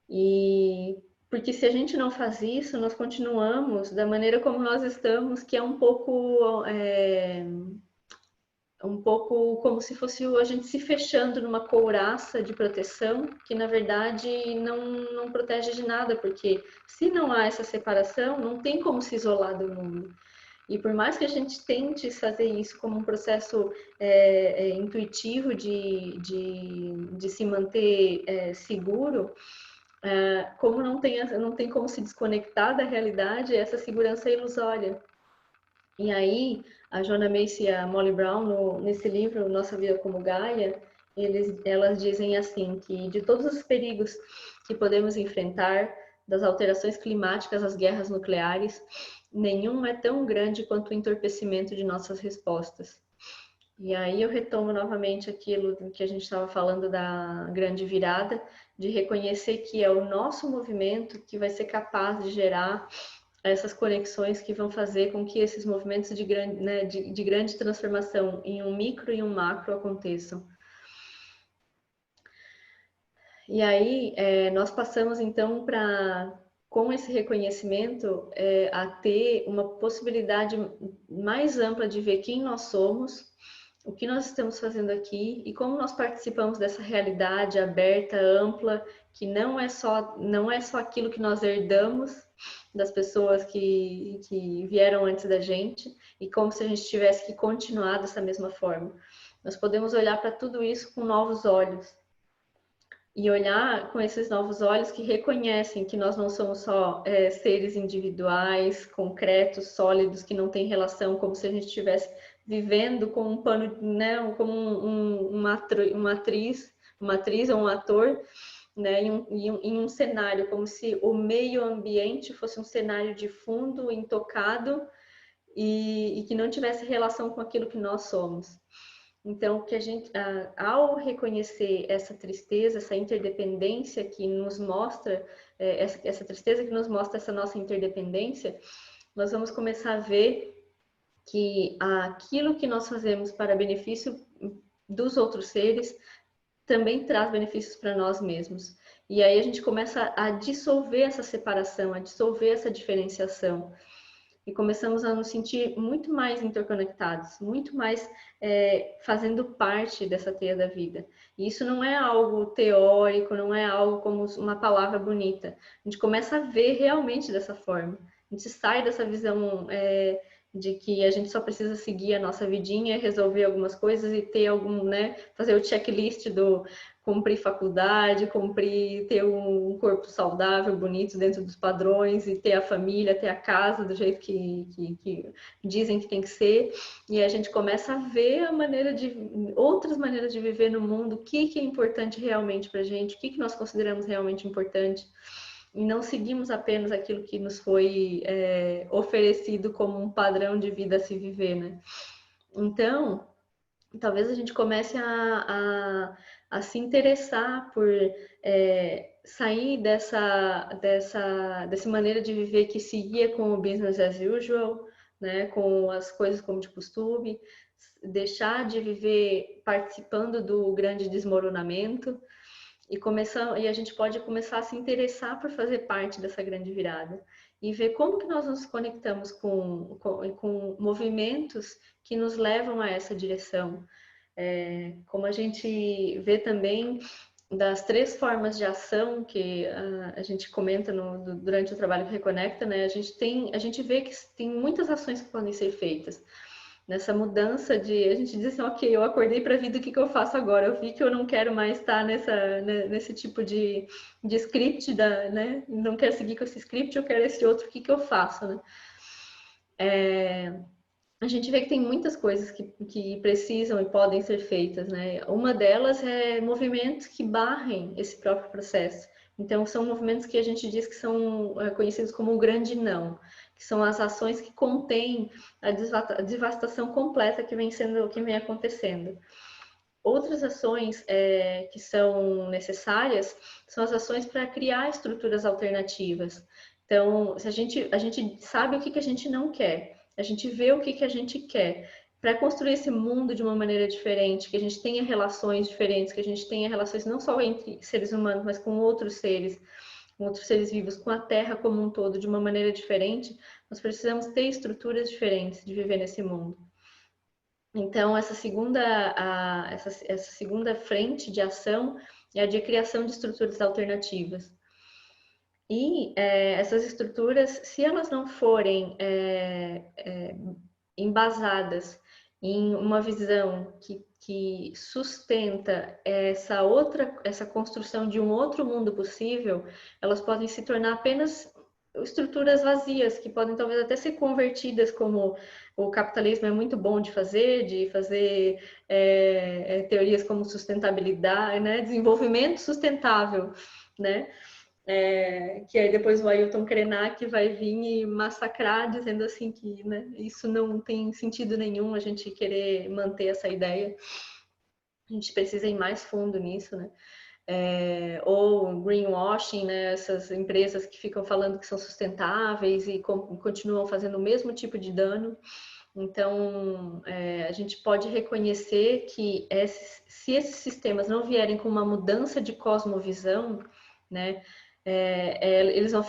E porque se a gente não faz isso, nós continuamos da maneira como nós estamos, que é um pouco como se fosse a gente se fechando numa couraça de proteção, que na verdade não protege de nada, porque se não há essa separação, não tem como se isolar do mundo. E por mais que a gente tente fazer isso como um processo intuitivo de se manter seguro, como não tem como se desconectar da realidade, essa segurança é ilusória. E aí, a Joanna Macy e a Molly Brown, nesse livro, Nossa Vida como Gaia, elas dizem assim, que de todos os perigos que podemos enfrentar, das alterações climáticas às guerras nucleares, nenhum é tão grande quanto o entorpecimento de nossas respostas. E aí eu retomo novamente aquilo que a gente estava falando da grande virada, de reconhecer que é o nosso movimento que vai ser capaz de gerar essas conexões que vão fazer com que esses movimentos de grande transformação em um micro e um macro aconteçam. E aí nós passamos então com esse reconhecimento, a ter uma possibilidade mais ampla de ver quem nós somos, o que nós estamos fazendo aqui e como nós participamos dessa realidade aberta, ampla, que não é só aquilo que nós herdamos das pessoas que vieram antes da gente, e como se a gente tivesse que continuar dessa mesma forma. Nós podemos olhar para tudo isso com novos olhos, e olhar com esses novos olhos que reconhecem que nós não somos só seres individuais, concretos, sólidos, que não têm relação, como se a gente estivesse vivendo com um pano, né, como uma atriz ou um ator, né, em um cenário, como se o meio ambiente fosse um cenário de fundo, intocado, e que não tivesse relação com aquilo que nós somos. Então, que a gente, ao reconhecer essa tristeza, essa interdependência que nos mostra, essa tristeza que nos mostra essa nossa interdependência, nós vamos começar a ver que aquilo que nós fazemos para benefício dos outros seres também traz benefícios para nós mesmos. E aí a gente começa a dissolver essa separação, a dissolver essa diferenciação. E começamos a nos sentir muito mais interconectados, muito mais fazendo parte dessa teia da vida. E isso não é algo teórico, não é algo como uma palavra bonita. A gente começa a ver realmente dessa forma. A gente sai dessa visão de que a gente só precisa seguir a nossa vidinha, resolver algumas coisas e ter fazer o checklist do cumprir faculdade, ter um corpo saudável, bonito, dentro dos padrões, e ter a família, ter a casa do jeito que dizem que tem que ser. E a gente começa a ver outras maneiras de viver no mundo, o que é importante realmente para a gente, o que nós consideramos realmente importante. E não seguimos apenas aquilo que nos foi oferecido como um padrão de vida a se viver, né? Então, talvez a gente comece a se interessar por sair dessa maneira de viver que seguia com o business as usual, né, com as coisas como de costume, deixar de viver participando do grande desmoronamento e a gente pode começar a se interessar por fazer parte dessa grande virada e ver como que nós nos conectamos com movimentos que nos levam a essa direção. Como a gente vê também das 3 formas de ação que a gente comenta durante o trabalho que Reconecta, né? A gente vê que tem muitas ações que podem ser feitas. Nessa mudança a gente diz assim, ok, eu acordei para a vida, o que eu faço agora? Eu vi que eu não quero mais estar nesse tipo de script, né? Não quero seguir com esse script, eu quero esse outro, o que eu faço, né? A gente vê que tem muitas coisas que precisam e podem ser feitas, né? Uma delas é movimentos que barrem esse próprio processo. Então, são movimentos que a gente diz que são conhecidos como o grande não, que são as ações que contêm a devastação completa que vem acontecendo. Outras ações que são necessárias são as ações para criar estruturas alternativas. Então, se a gente sabe o que a gente não quer, a gente vê o que a gente quer, para construir esse mundo de uma maneira diferente, que a gente tenha relações diferentes, que a gente tenha relações não só entre seres humanos, mas com outros seres vivos, com a Terra como um todo, de uma maneira diferente, nós precisamos ter estruturas diferentes de viver nesse mundo. Então, essa segunda frente de ação é a de criação de estruturas alternativas. E essas estruturas, se elas não forem embasadas em uma visão que sustenta essa construção de um outro mundo possível, elas podem se tornar apenas estruturas vazias, que podem talvez até ser convertidas, como o capitalismo é muito bom de fazer teorias como sustentabilidade, né? Desenvolvimento sustentável, né? Que aí depois o Ailton Krenak vai vir e massacrar, dizendo assim que, né, isso não tem sentido nenhum a gente querer manter essa ideia. A gente precisa ir mais fundo nisso, né? Ou greenwashing, né? Essas empresas que ficam falando que são sustentáveis e continuam fazendo o mesmo tipo de dano. Então, a gente pode reconhecer que se esses sistemas não vierem com uma mudança de cosmovisão, né, eles vão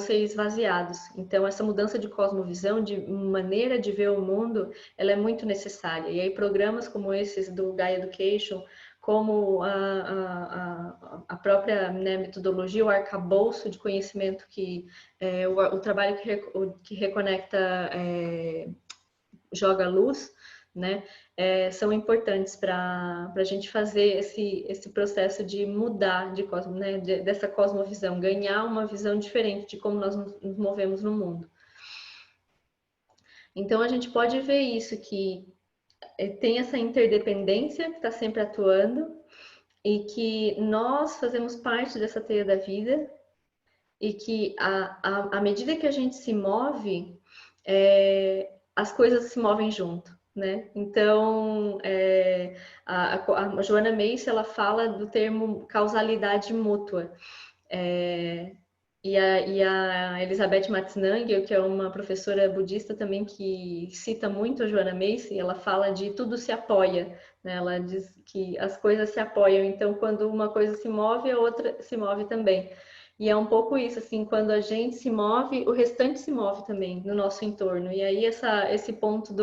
ser esvaziados. Então, essa mudança de cosmovisão, de maneira de ver o mundo, ela é muito necessária. E aí, programas como esses do Gaia Education, como a própria, né, metodologia, o arcabouço de conhecimento o trabalho que reconecta joga luz, né, são importantes para a gente fazer esse processo de mudar né, dessa cosmovisão, ganhar uma visão diferente de como nós nos movemos no mundo. Então, a gente pode ver isso, que tem essa interdependência que está sempre atuando e que nós fazemos parte dessa teia da vida e que à medida que a gente se move, as coisas se movem junto, né? Então, a Joanna Macy, ela fala do termo causalidade mútua. E a Elizabeth Matznangel, que é uma professora budista também que cita muito a Joanna Macy, ela fala de tudo se apoia, né? Ela diz que as coisas se apoiam, então quando uma coisa se move, a outra se move também. E é um pouco isso, assim, quando a gente se move, o restante se move também no nosso entorno. E aí esse ponto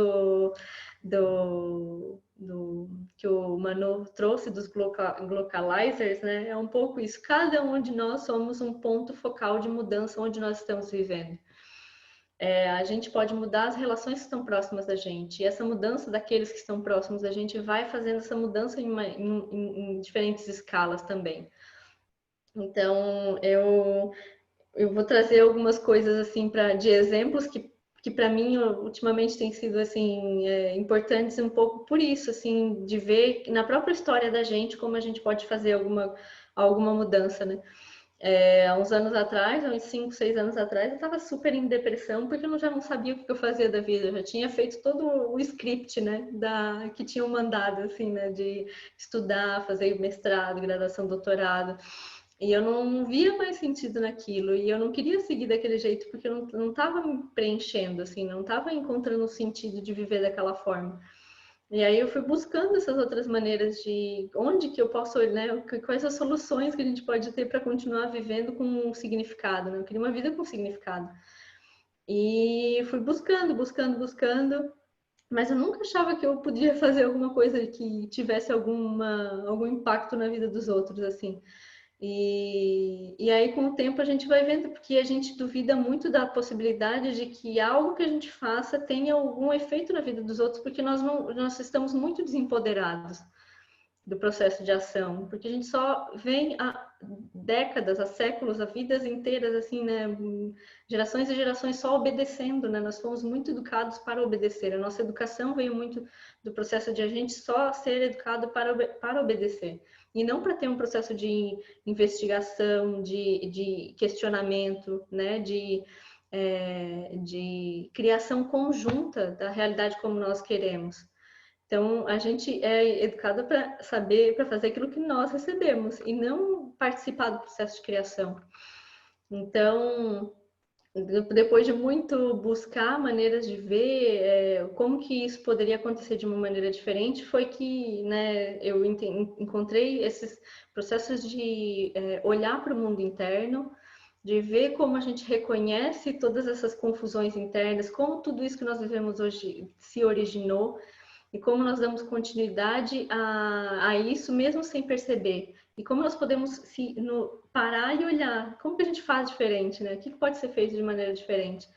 que o Manu trouxe dos localizers, né? É um pouco isso. Cada um de nós somos um ponto focal de mudança onde nós estamos vivendo. A gente pode mudar as relações que estão próximas da gente. E essa mudança daqueles que estão próximos da gente vai fazendo essa mudança em diferentes escalas também. Então, eu vou trazer algumas coisas assim de exemplos que para mim ultimamente tem sido assim importantes um pouco por isso, assim, de ver na própria história da gente como a gente pode fazer alguma mudança, né? Há uns anos atrás, há uns 5, 6 anos atrás, eu estava super em depressão porque eu já não sabia o que eu fazia da vida. Eu já tinha feito todo o script, né, que tinham mandado, assim, né, de estudar, fazer mestrado, graduação, doutorado. E eu não via mais sentido naquilo. E eu não queria seguir daquele jeito porque eu não estava me preenchendo, assim, não estava encontrando o sentido de viver daquela forma. E aí eu fui buscando essas outras maneiras de onde que eu posso, né, quais as soluções que a gente pode ter para continuar vivendo com um significado, né? Eu queria uma vida com significado. E fui buscando, mas eu nunca achava que eu podia fazer alguma coisa que tivesse algum impacto na vida dos outros, assim. E aí, com o tempo, a gente vai vendo, porque a gente duvida muito da possibilidade de que algo que a gente faça tenha algum efeito na vida dos outros, porque nós estamos muito desempoderados do processo de ação, porque a gente só vem há décadas, há séculos, há vidas inteiras, assim, né, gerações e gerações só obedecendo, né, nós fomos muito educados para obedecer, a nossa educação veio muito do processo de a gente só ser educado para obedecer, e não para ter um processo de investigação, de questionamento, né, de criação conjunta da realidade como nós queremos. Então, a gente é educado para saber, para fazer aquilo que nós recebemos e não participar do processo de criação. Então, depois de muito buscar maneiras de ver como que isso poderia acontecer de uma maneira diferente, foi que, né, eu encontrei esses processos de olhar para o mundo interno, de ver como a gente reconhece todas essas confusões internas, como tudo isso que nós vivemos hoje se originou, e como nós damos continuidade a isso mesmo sem perceber. E como nós podemos parar e olhar, como que a gente faz diferente, né? O que pode ser feito de maneira diferente?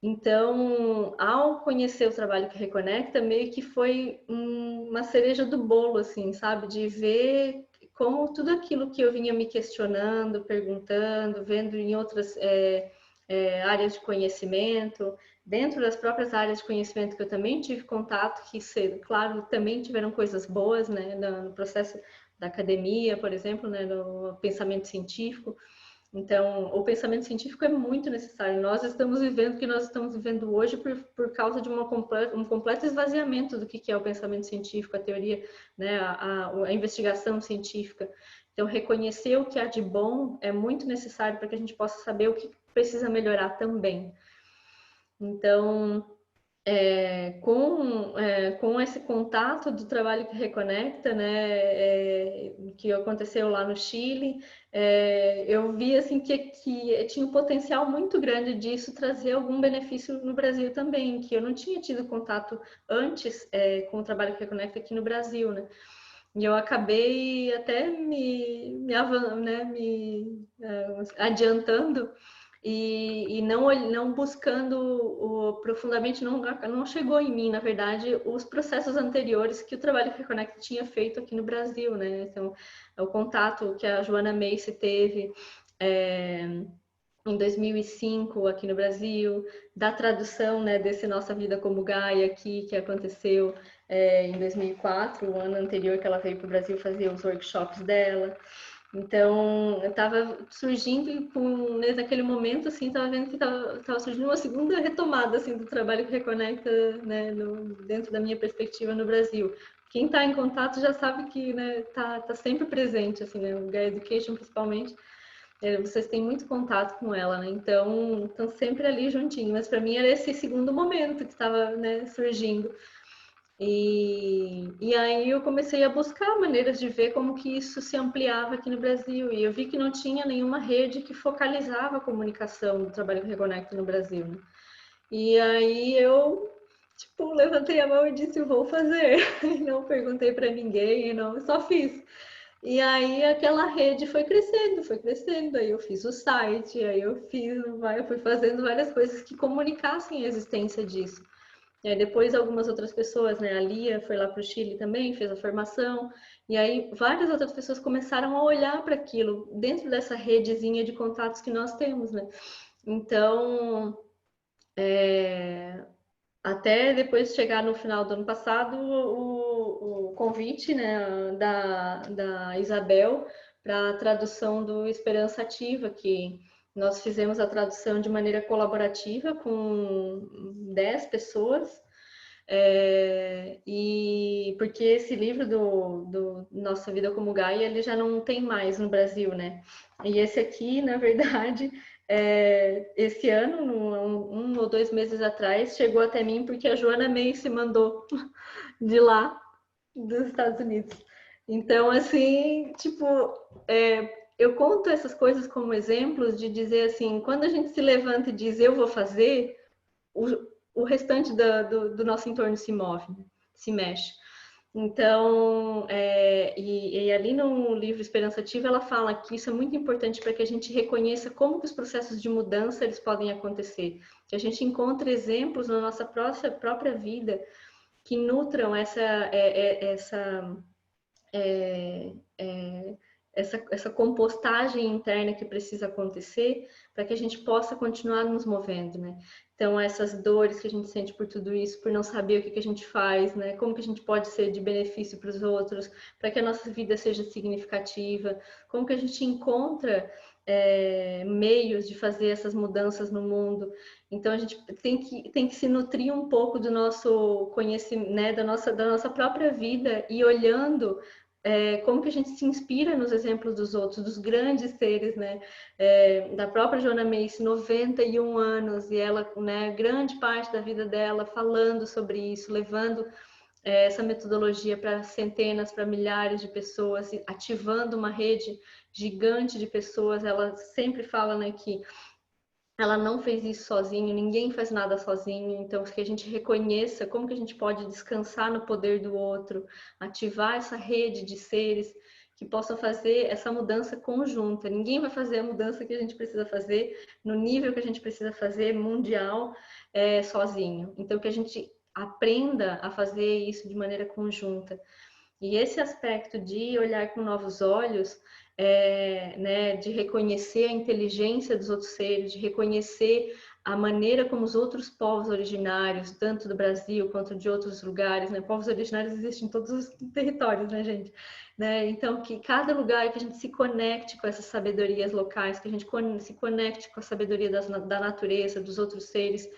Então, ao conhecer o trabalho que reconecta, meio que foi uma cereja do bolo, assim, sabe? De ver como tudo aquilo que eu vinha me questionando, perguntando, vendo em outras áreas de conhecimento, dentro das próprias áreas de conhecimento que eu também tive contato, que, claro, também tiveram coisas boas, né? No processo da academia, por exemplo, né? No pensamento científico. Então, o pensamento científico é muito necessário. Nós estamos vivendo o que nós estamos vivendo hoje por causa de um completo esvaziamento do que é o pensamento científico, a teoria, né, a investigação científica. Então, reconhecer o que há de bom é muito necessário para que a gente possa saber o que precisa melhorar também. Então, com esse contato do trabalho que reconecta, né, que aconteceu lá no Chile, eu vi assim que tinha um potencial muito grande disso trazer algum benefício no Brasil também, que eu não tinha tido contato antes com o trabalho que reconecta aqui no Brasil, né? E eu acabei até me adiantando e não buscando profundamente, não chegou em mim, na verdade, os processos anteriores que o Trabalho que Reconecta tinha feito aqui no Brasil, né? Então, o contato que a Joana Macy teve em 2005 aqui no Brasil, da tradução, né, desse Nossa Vida como Gaia aqui, que aconteceu em 2004, o ano anterior que ela veio para o Brasil fazer os workshops dela. Então, eu estava surgindo naquele momento, assim, estava vendo que estava surgindo uma segunda retomada, assim, do trabalho que reconecta, né, dentro da minha perspectiva no Brasil. Quem está em contato já sabe que, né, tá sempre presente, assim, né, o Gaia Education, principalmente, vocês têm muito contato com ela, né, então estão sempre ali juntinho, mas para mim era esse segundo momento que estava, né, surgindo. E aí eu comecei a buscar maneiras de ver como que isso se ampliava aqui no Brasil. E eu vi que não tinha nenhuma rede que focalizava a comunicação do trabalho que reconecta no Brasil, né? E aí eu, tipo, levantei a mão e disse, eu vou fazer. Não perguntei para ninguém, não, só fiz. E aí aquela rede foi crescendo, foi crescendo. Aí eu fiz o site, aí eu fui fazendo várias coisas que comunicassem a existência disso. E aí depois algumas outras pessoas, né? A Lia foi lá para o Chile também, fez a formação. E aí várias outras pessoas começaram a olhar para aquilo dentro dessa redezinha de contatos que nós temos, né? Então, até depois de chegar no final do ano passado, o convite, né, da Isabel para a tradução do Esperança Ativa, que nós fizemos a tradução de maneira colaborativa com 10 pessoas. E porque esse livro do Nossa Vida como Gaia, ele já não tem mais no Brasil, né? E esse aqui, na verdade, esse ano, um ou 2 meses atrás, chegou até mim porque a Joana Macy mandou de lá, dos Estados Unidos. Então, assim, tipo, eu conto essas coisas como exemplos de dizer assim, quando a gente se levanta e diz eu vou fazer, o restante do nosso entorno se move, né? Se mexe. Então, e ali no livro Esperança Ativa, ela fala que isso é muito importante para que a gente reconheça como que os processos de mudança eles podem acontecer, que a gente encontre exemplos na nossa própria vida que nutram essa compostagem interna que precisa acontecer para que a gente possa continuar nos movendo, né? Então, essas dores que a gente sente por tudo isso, por não saber o que a gente faz, né? Como que a gente pode ser de benefício para os outros, para que a nossa vida seja significativa, como que a gente encontra meios de fazer essas mudanças no mundo. Então, a gente tem que se nutrir um pouco do nosso conhecimento, né? Da nossa própria vida e olhando como que a gente se inspira nos exemplos dos outros, dos grandes seres, né? Da própria Joana Macy, 91 anos, e ela, né, grande parte da vida dela falando sobre isso, levando essa metodologia para centenas, para milhares de pessoas, ativando uma rede gigante de pessoas. Ela sempre fala, né, que ela não fez isso sozinho, ninguém faz nada sozinho, então que a gente reconheça como que a gente pode descansar no poder do outro, ativar essa rede de seres que possam fazer essa mudança conjunta. Ninguém vai fazer a mudança que a gente precisa fazer no nível que a gente precisa fazer mundial sozinho. Então, que a gente aprenda a fazer isso de maneira conjunta. E esse aspecto de olhar com novos olhos, né, de reconhecer a inteligência dos outros seres, de reconhecer a maneira como os outros povos originários, tanto do Brasil quanto de outros lugares, né? Povos originários existem em todos os territórios, né, gente? Né? Então, que cada lugar que a gente se conecte com essas sabedorias locais, que a gente se conecte com a sabedoria da natureza, dos outros seres,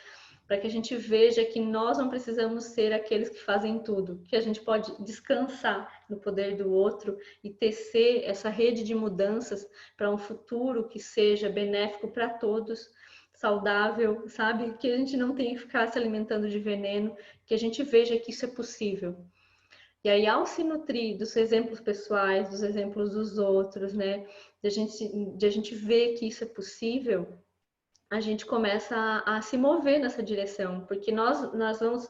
para que a gente veja que nós não precisamos ser aqueles que fazem tudo, que a gente pode descansar no poder do outro e tecer essa rede de mudanças para um futuro que seja benéfico para todos, saudável, sabe? Que a gente não tenha que ficar se alimentando de veneno, que a gente veja que isso é possível. E aí, ao se nutrir dos exemplos pessoais, dos exemplos dos outros, né? De a gente ver que isso é possível, a gente começa a se mover nessa direção, porque nós vamos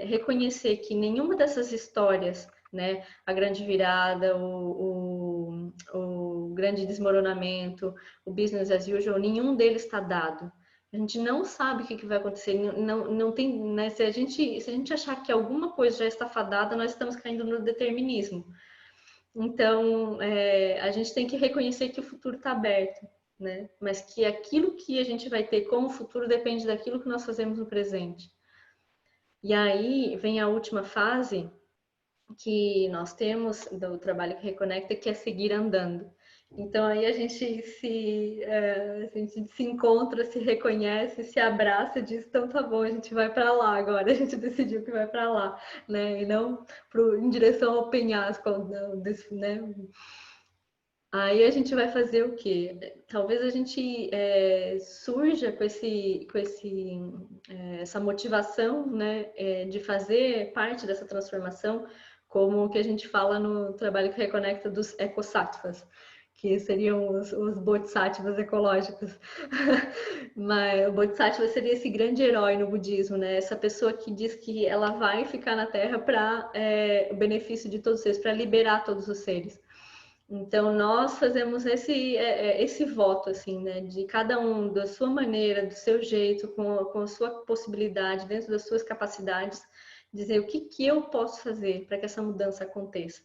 reconhecer que nenhuma dessas histórias, né, a grande virada, o grande desmoronamento, o business as usual, nenhum deles está dado. A gente não sabe o que vai acontecer, não tem, né, se a gente achar que alguma coisa já está fadada, nós estamos caindo no determinismo. Então, a gente tem que reconhecer que o futuro está aberto, né? Mas que aquilo que a gente vai ter como futuro depende daquilo que nós fazemos no presente. E aí vem a última fase que nós temos do trabalho que reconecta, que é seguir andando. Então aí a gente se encontra, se reconhece, se abraça e diz, então tá bom, a gente vai para lá agora, a gente decidiu que vai para lá, né? E não em direção ao penhasco, né? Aí a gente vai fazer o quê? Talvez a gente surja com essa motivação, né, de fazer parte dessa transformação, como o que a gente fala no trabalho que reconecta dos ecosattvas, que seriam os bodhisattvas ecológicos. Mas o bodhisattva seria esse grande herói no budismo, né? Essa pessoa que diz que ela vai ficar na Terra para o benefício de todos os seres, para liberar todos os seres. Então, nós fazemos esse voto, assim, né? De cada um, da sua maneira, do seu jeito, com a sua possibilidade, dentro das suas capacidades, dizer o que eu posso fazer para que essa mudança aconteça.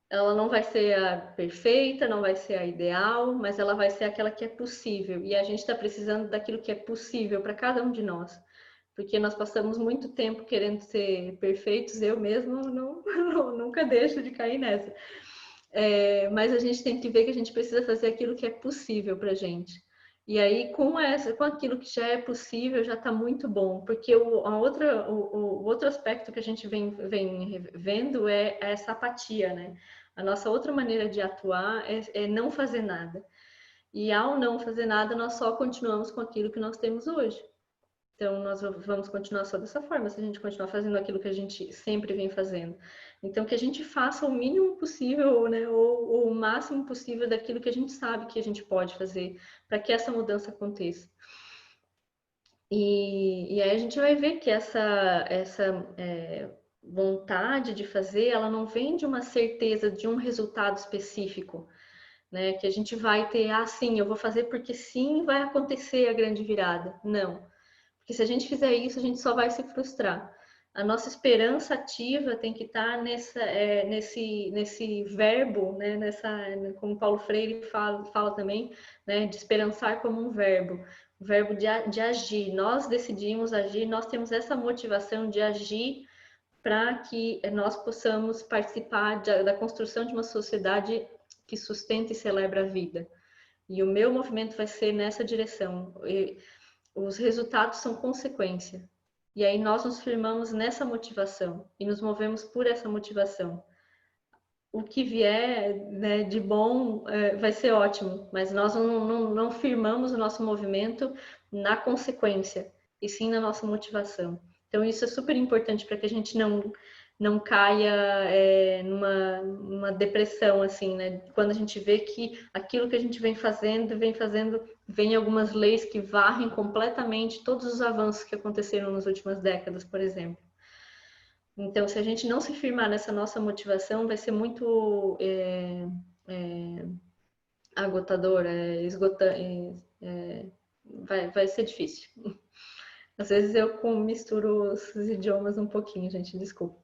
Ela não vai ser a perfeita, não vai ser a ideal, mas ela vai ser aquela que é possível. E a gente está precisando daquilo que é possível para cada um de nós. Porque nós passamos muito tempo querendo ser perfeitos, eu mesmo nunca deixo de cair nessa. Mas a gente tem que ver que a gente precisa fazer aquilo que é possível para a gente. E aí, com aquilo que já é possível, já está muito bom, porque o outro aspecto que a gente vem vendo é essa apatia, né? A nossa outra maneira de atuar é não fazer nada. E ao não fazer nada, nós só continuamos com aquilo que nós temos hoje. Então, nós vamos continuar só dessa forma, se a gente continuar fazendo aquilo que a gente sempre vem fazendo. Então, que a gente faça o mínimo possível, né, ou o máximo possível daquilo que a gente sabe que a gente pode fazer, para que essa mudança aconteça. E aí a gente vai ver que essa vontade de fazer, ela não vem de uma certeza de um resultado específico, né, que a gente vai ter, sim, eu vou fazer porque sim, vai acontecer a grande virada. Não. Porque se a gente fizer isso, a gente só vai se frustrar. A nossa esperança ativa tem que estar nesse verbo, né? Como Paulo Freire fala também, né? De esperançar como um verbo. O verbo de agir. Nós decidimos agir, nós temos essa motivação de agir para que nós possamos participar da construção de uma sociedade que sustenta e celebra a vida. E o meu movimento vai ser nessa direção. Os resultados são consequência. E aí nós nos firmamos nessa motivação e nos movemos por essa motivação. O que vier, né, de bom vai ser ótimo, mas nós não firmamos o nosso movimento na consequência, e sim na nossa motivação. Então isso é super importante para que a gente não caia numa depressão, assim, né? Quando a gente vê que aquilo que a gente vem algumas leis que varrem completamente todos os avanços que aconteceram nas últimas décadas, por exemplo. Então, se a gente não se firmar nessa nossa motivação, vai ser muito agotador, vai ser difícil. Às vezes eu misturo os idiomas um pouquinho, gente, desculpa.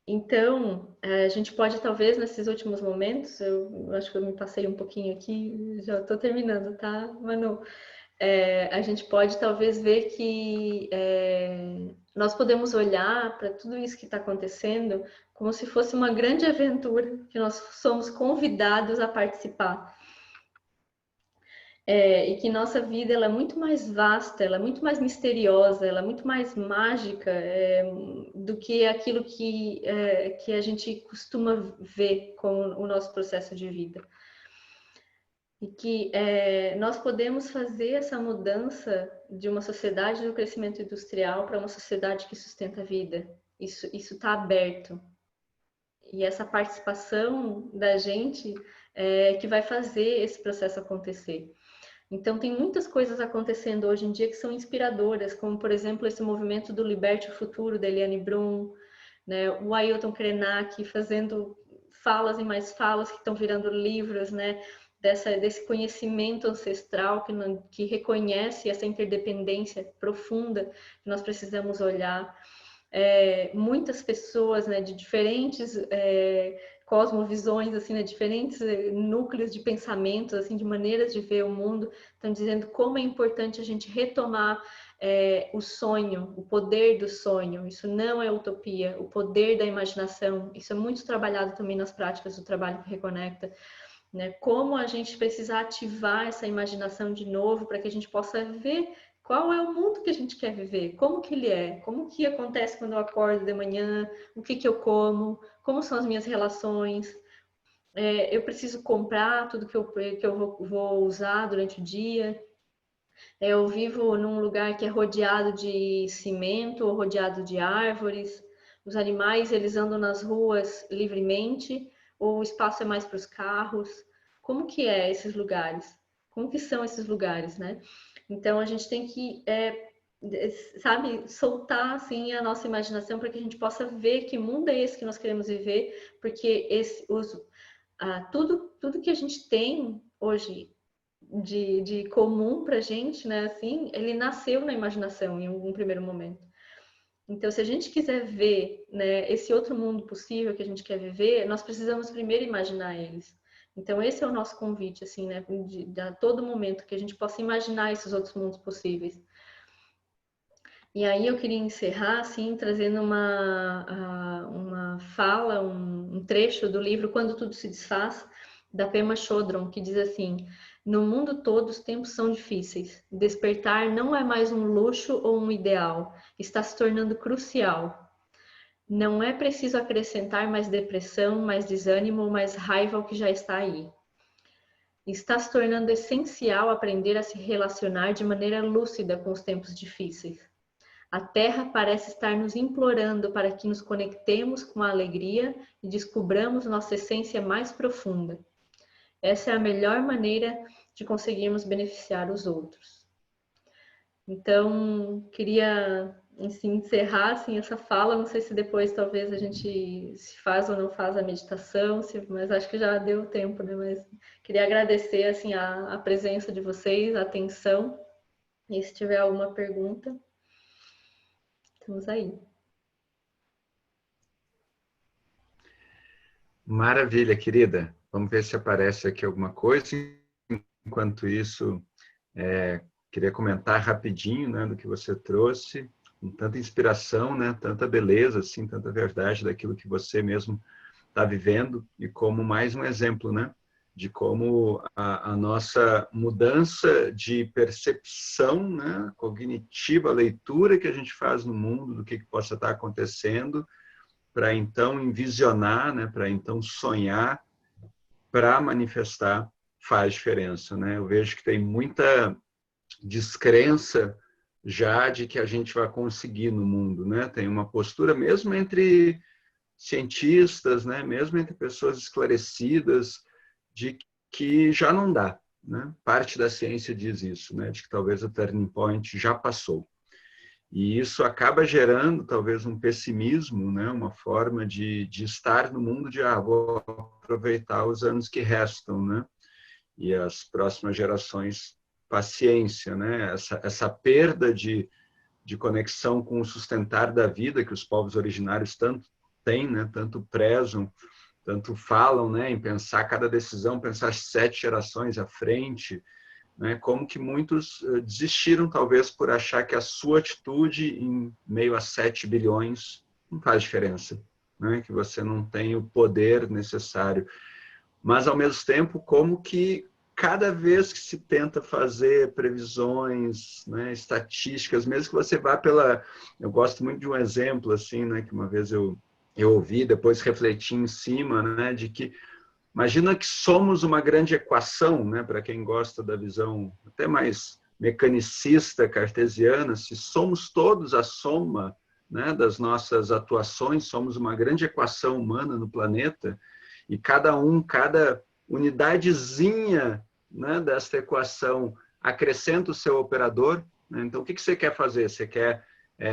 Então, a gente pode, talvez, nesses últimos momentos, eu acho que eu me passei um pouquinho aqui, já estou terminando, tá, Manu? A gente pode, talvez, ver que nós podemos olhar para tudo isso que está acontecendo como se fosse uma grande aventura que nós somos convidados a participar. E que nossa vida ela é muito mais vasta, ela é muito mais misteriosa, ela é muito mais mágica do que aquilo que a gente costuma ver com o nosso processo de vida. E que nós podemos fazer essa mudança de uma sociedade do crescimento industrial para uma sociedade que sustenta a vida. Isso está aberto. E essa participação da gente que vai fazer esse processo acontecer. Então, tem muitas coisas acontecendo hoje em dia que são inspiradoras, como, por exemplo, esse movimento do Liberte o Futuro, da Eliane Brum, né? O Ailton Krenak fazendo falas e mais falas que estão virando livros, né? Desse conhecimento ancestral que reconhece essa interdependência profunda que nós precisamos olhar. Muitas pessoas, né, de diferentes cosmovisões, assim, né, diferentes núcleos de pensamentos, assim, de maneiras de ver o mundo, estão dizendo como é importante a gente retomar o sonho, o poder do sonho. Isso não é utopia, o poder da imaginação. Isso é muito trabalhado também nas práticas do trabalho que reconecta, né? Como a gente precisa ativar essa imaginação de novo para que a gente possa ver qual é o mundo que a gente quer viver, como que ele é, como que acontece quando eu acordo de manhã, o que eu como são as minhas relações, eu preciso comprar tudo que eu vou usar durante o dia, eu vivo num lugar que é rodeado de cimento ou rodeado de árvores, os animais eles andam nas ruas livremente ou o espaço é mais para os carros, como que é esses lugares? Como que são esses lugares, né? Então a gente tem que sabe, soltar assim a nossa imaginação para que a gente possa ver que mundo é esse que nós queremos viver, porque tudo que a gente tem hoje de comum para a gente, né, assim, ele nasceu na imaginação em algum primeiro momento. Então, se a gente quiser ver, né, esse outro mundo possível que a gente quer viver, nós precisamos primeiro imaginar eles. Então, esse é o nosso convite, assim, né, a todo momento que a gente possa imaginar esses outros mundos possíveis. E aí eu queria encerrar, assim, trazendo uma fala, um trecho do livro Quando Tudo Se Desfaz, da Pema Chodron, que diz assim: no mundo todo os tempos são difíceis. Despertar não é mais um luxo ou um ideal, está se tornando crucial. Não é preciso acrescentar mais depressão, mais desânimo ou mais raiva ao que já está aí. Está se tornando essencial aprender a se relacionar de maneira lúcida com os tempos difíceis. A Terra parece estar nos implorando para que nos conectemos com a alegria e descubramos nossa essência mais profunda. Essa é a melhor maneira de conseguirmos beneficiar os outros. Então, queria assim, encerrar assim, essa fala. Não sei se depois talvez a gente se faz ou não faz a meditação, mas acho que já deu tempo, né? Mas queria agradecer assim, a presença de vocês, a atenção. E se tiver alguma pergunta, estamos aí. Maravilha, querida. Vamos ver se aparece aqui alguma coisa. Enquanto isso, queria comentar rapidinho, né, do que você trouxe, com tanta inspiração, né, tanta beleza, assim, tanta verdade daquilo que você mesmo está vivendo e como mais um exemplo, né, de como a nossa mudança de percepção, né, cognitiva, a leitura que a gente faz no mundo do que possa estar acontecendo, para então envisionar, né, para então sonhar, para manifestar, faz diferença, né? Eu vejo que tem muita descrença já de que a gente vai conseguir no mundo, né? Tem uma postura mesmo entre cientistas, né? Mesmo entre pessoas esclarecidas, de que já não dá, né? Parte da ciência diz isso, né? De que talvez o turning point já passou. E isso acaba gerando, talvez, um pessimismo, né? Uma forma de estar no mundo de, vou aproveitar os anos que restam, né? E as próximas gerações, paciência, né? Essa perda de conexão com o sustentar da vida que os povos originários tanto têm, né? Tanto prezam, tanto falam, né? Em pensar cada decisão, pensar 7 gerações à frente, né? Como que muitos desistiram, talvez, por achar que a sua atitude em meio a 7 bilhões não faz diferença, né? Que você não tem o poder necessário. Mas, ao mesmo tempo, como que cada vez que se tenta fazer previsões, né, estatísticas, mesmo que você vá pela... Eu gosto muito de um exemplo, assim, né, que uma vez eu ouvi, depois refleti em cima, né, de que imagina que somos uma grande equação, né, para quem gosta da visão até mais mecanicista, cartesiana, se somos todos a soma, né, das nossas atuações, somos uma grande equação humana no planeta, e cada unidadezinha, né, desta equação acrescenta o seu operador, né? Então, o que você quer fazer? Você quer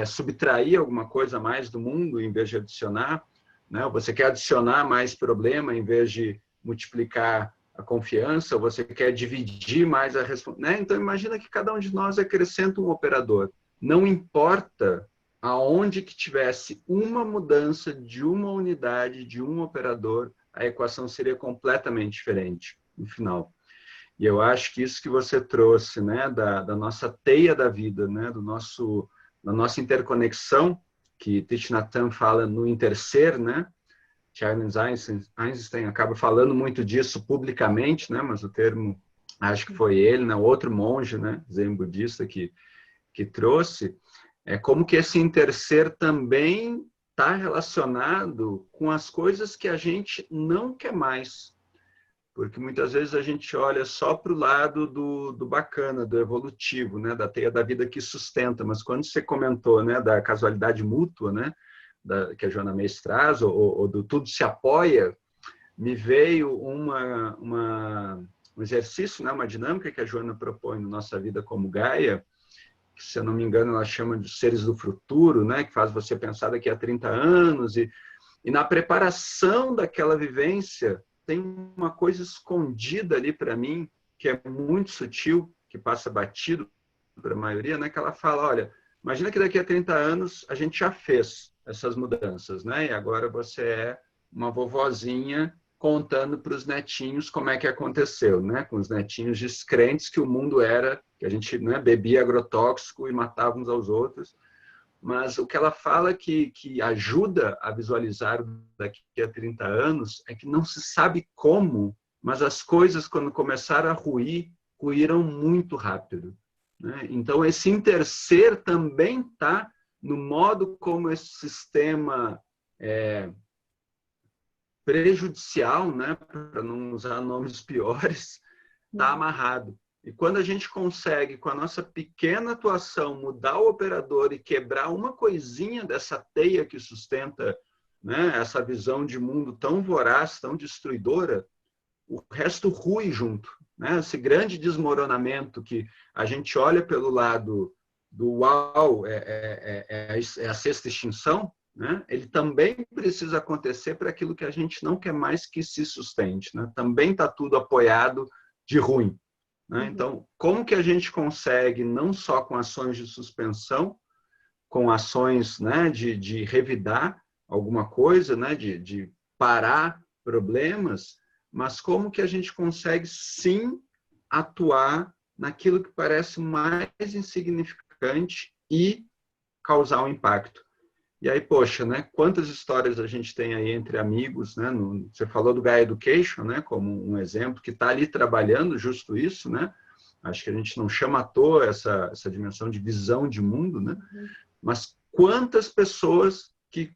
subtrair alguma coisa a mais do mundo em vez de adicionar? Né? Ou você quer adicionar mais problema em vez de multiplicar a confiança? Ou você quer dividir mais a responsabilidade? Né? Então, imagina que cada um de nós acrescenta um operador. Não importa aonde que tivesse uma mudança de uma unidade, de um operador, a equação seria completamente diferente no final. E eu acho que isso que você trouxe, né, da nossa teia da vida, né, da nossa interconexão, que Thich Nhat Hanh fala no interser, né, Charles Einstein acaba falando muito disso publicamente, né, mas o termo, acho que foi ele, né, outro monge, né, zen budista que trouxe, como que esse interser também está relacionado com as coisas que a gente não quer mais. Porque muitas vezes a gente olha só para o lado do bacana, do evolutivo, né? Da teia da vida que sustenta. Mas quando você comentou, né, da casualidade mútua, né, que a Joana Mace traz, ou do tudo se apoia, me veio um exercício, né, uma dinâmica que a Joana propõe na Nossa Vida como Gaia, que, se eu não me engano, ela chama de seres do futuro, né, que faz você pensar daqui a 30 anos. E na preparação daquela vivência, tem uma coisa escondida ali para mim, que é muito sutil, que passa batido para a maioria, né? Que ela fala, olha, imagina que daqui a 30 anos a gente já fez essas mudanças, né? E agora você é uma vovozinha contando para os netinhos como é que aconteceu, né? Com os netinhos descrentes que o mundo era, que a gente, né, bebia agrotóxico e matava uns aos outros. Mas o que ela fala que ajuda a visualizar daqui a 30 anos é que não se sabe como, mas as coisas, quando começaram a ruir, ruíram muito rápido, né? Então, esse interser também está no modo como esse sistema prejudicial, né, para não usar nomes piores, está amarrado. E quando a gente consegue, com a nossa pequena atuação, mudar o operador e quebrar uma coisinha dessa teia que sustenta, né, essa visão de mundo tão voraz, tão destruidora, o resto rui junto, né? Esse grande desmoronamento que a gente olha pelo lado do uau, é a sexta extinção, né? Ele também precisa acontecer para aquilo que a gente não quer mais que se sustente, né? Também está tudo apoiado de ruim. Né? Então, como que a gente consegue, não só com ações de suspensão, com ações, né, de revidar alguma coisa, né, de parar problemas, mas como que a gente consegue, sim, atuar naquilo que parece mais insignificante e causar um impacto. E aí, poxa, né, quantas histórias a gente tem aí entre amigos, né? Você falou do Gaia Education, né, como um exemplo, que está ali trabalhando justo isso, né? Acho que a gente não chama à toa essa dimensão de visão de mundo, né? Mas quantas pessoas que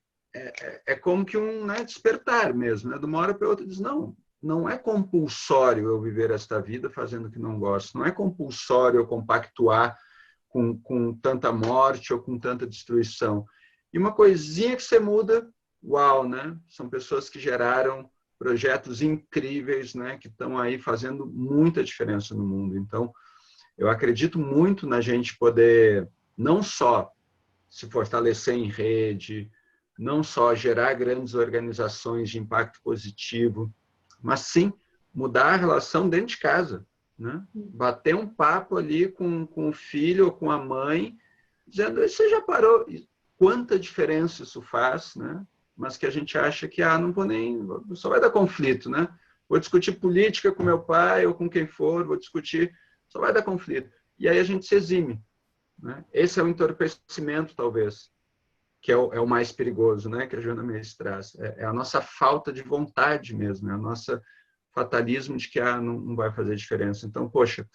é como que um, né, despertar mesmo, né? De uma hora para outra diz, não é compulsório eu viver esta vida fazendo o que não gosto, não é compulsório eu compactuar com tanta morte ou com tanta destruição. E uma coisinha que você muda, uau, né? São pessoas que geraram projetos incríveis, né? Que estão aí fazendo muita diferença no mundo. Então, eu acredito muito na gente poder não só se fortalecer em rede, não só gerar grandes organizações de impacto positivo, mas sim mudar a relação dentro de casa, né? Bater um papo ali com o filho ou com a mãe, dizendo, você já parou? Quanta diferença isso faz, né? Mas que a gente acha que, não vou nem, só vai dar conflito, né? Vou discutir política com meu pai ou com quem for, vou discutir, só vai dar conflito. E aí a gente se exime, né? Esse é o entorpecimento, talvez, que é o mais perigoso, né? Que a Joana Meis traz. É a nossa falta de vontade mesmo, é a nossa fatalismo de que não vai fazer diferença. Então, poxa,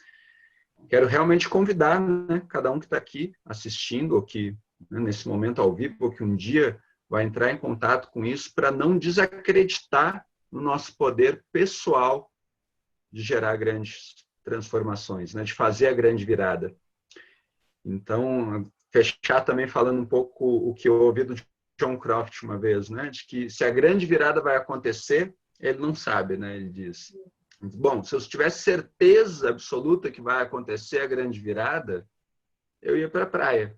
quero realmente convidar, né, cada um que está aqui assistindo, ou que, né, nesse momento ao vivo, ou que um dia vai entrar em contato com isso, para não desacreditar no nosso poder pessoal de gerar grandes transformações, né, de fazer a grande virada. Então, fechar também falando um pouco o que eu ouvi do John Croft uma vez, né, de que se a grande virada vai acontecer, ele não sabe, né, ele diz. Bom, se eu tivesse certeza absoluta que vai acontecer a grande virada, eu ia para a praia,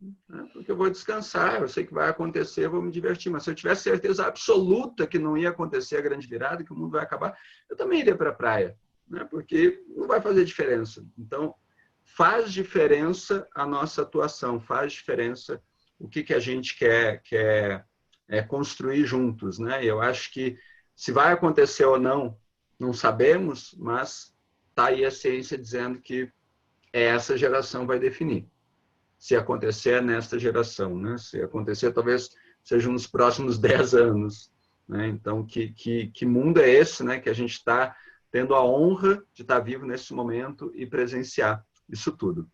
né? Porque eu vou descansar, eu sei que vai acontecer, eu vou me divertir. Mas se eu tivesse certeza absoluta que não ia acontecer a grande virada, que o mundo vai acabar, eu também iria para a praia, né? Porque não vai fazer diferença. Então, faz diferença a nossa atuação, faz diferença o que a gente quer construir juntos, né? Eu acho que se vai acontecer ou não sabemos, mas está aí a ciência dizendo que essa geração vai definir. Se acontecer nesta geração, né? Se acontecer, talvez seja nos próximos 10 anos. Né? Então, que mundo é esse, né? Que a gente está tendo a honra de estar vivo nesse momento e presenciar isso tudo.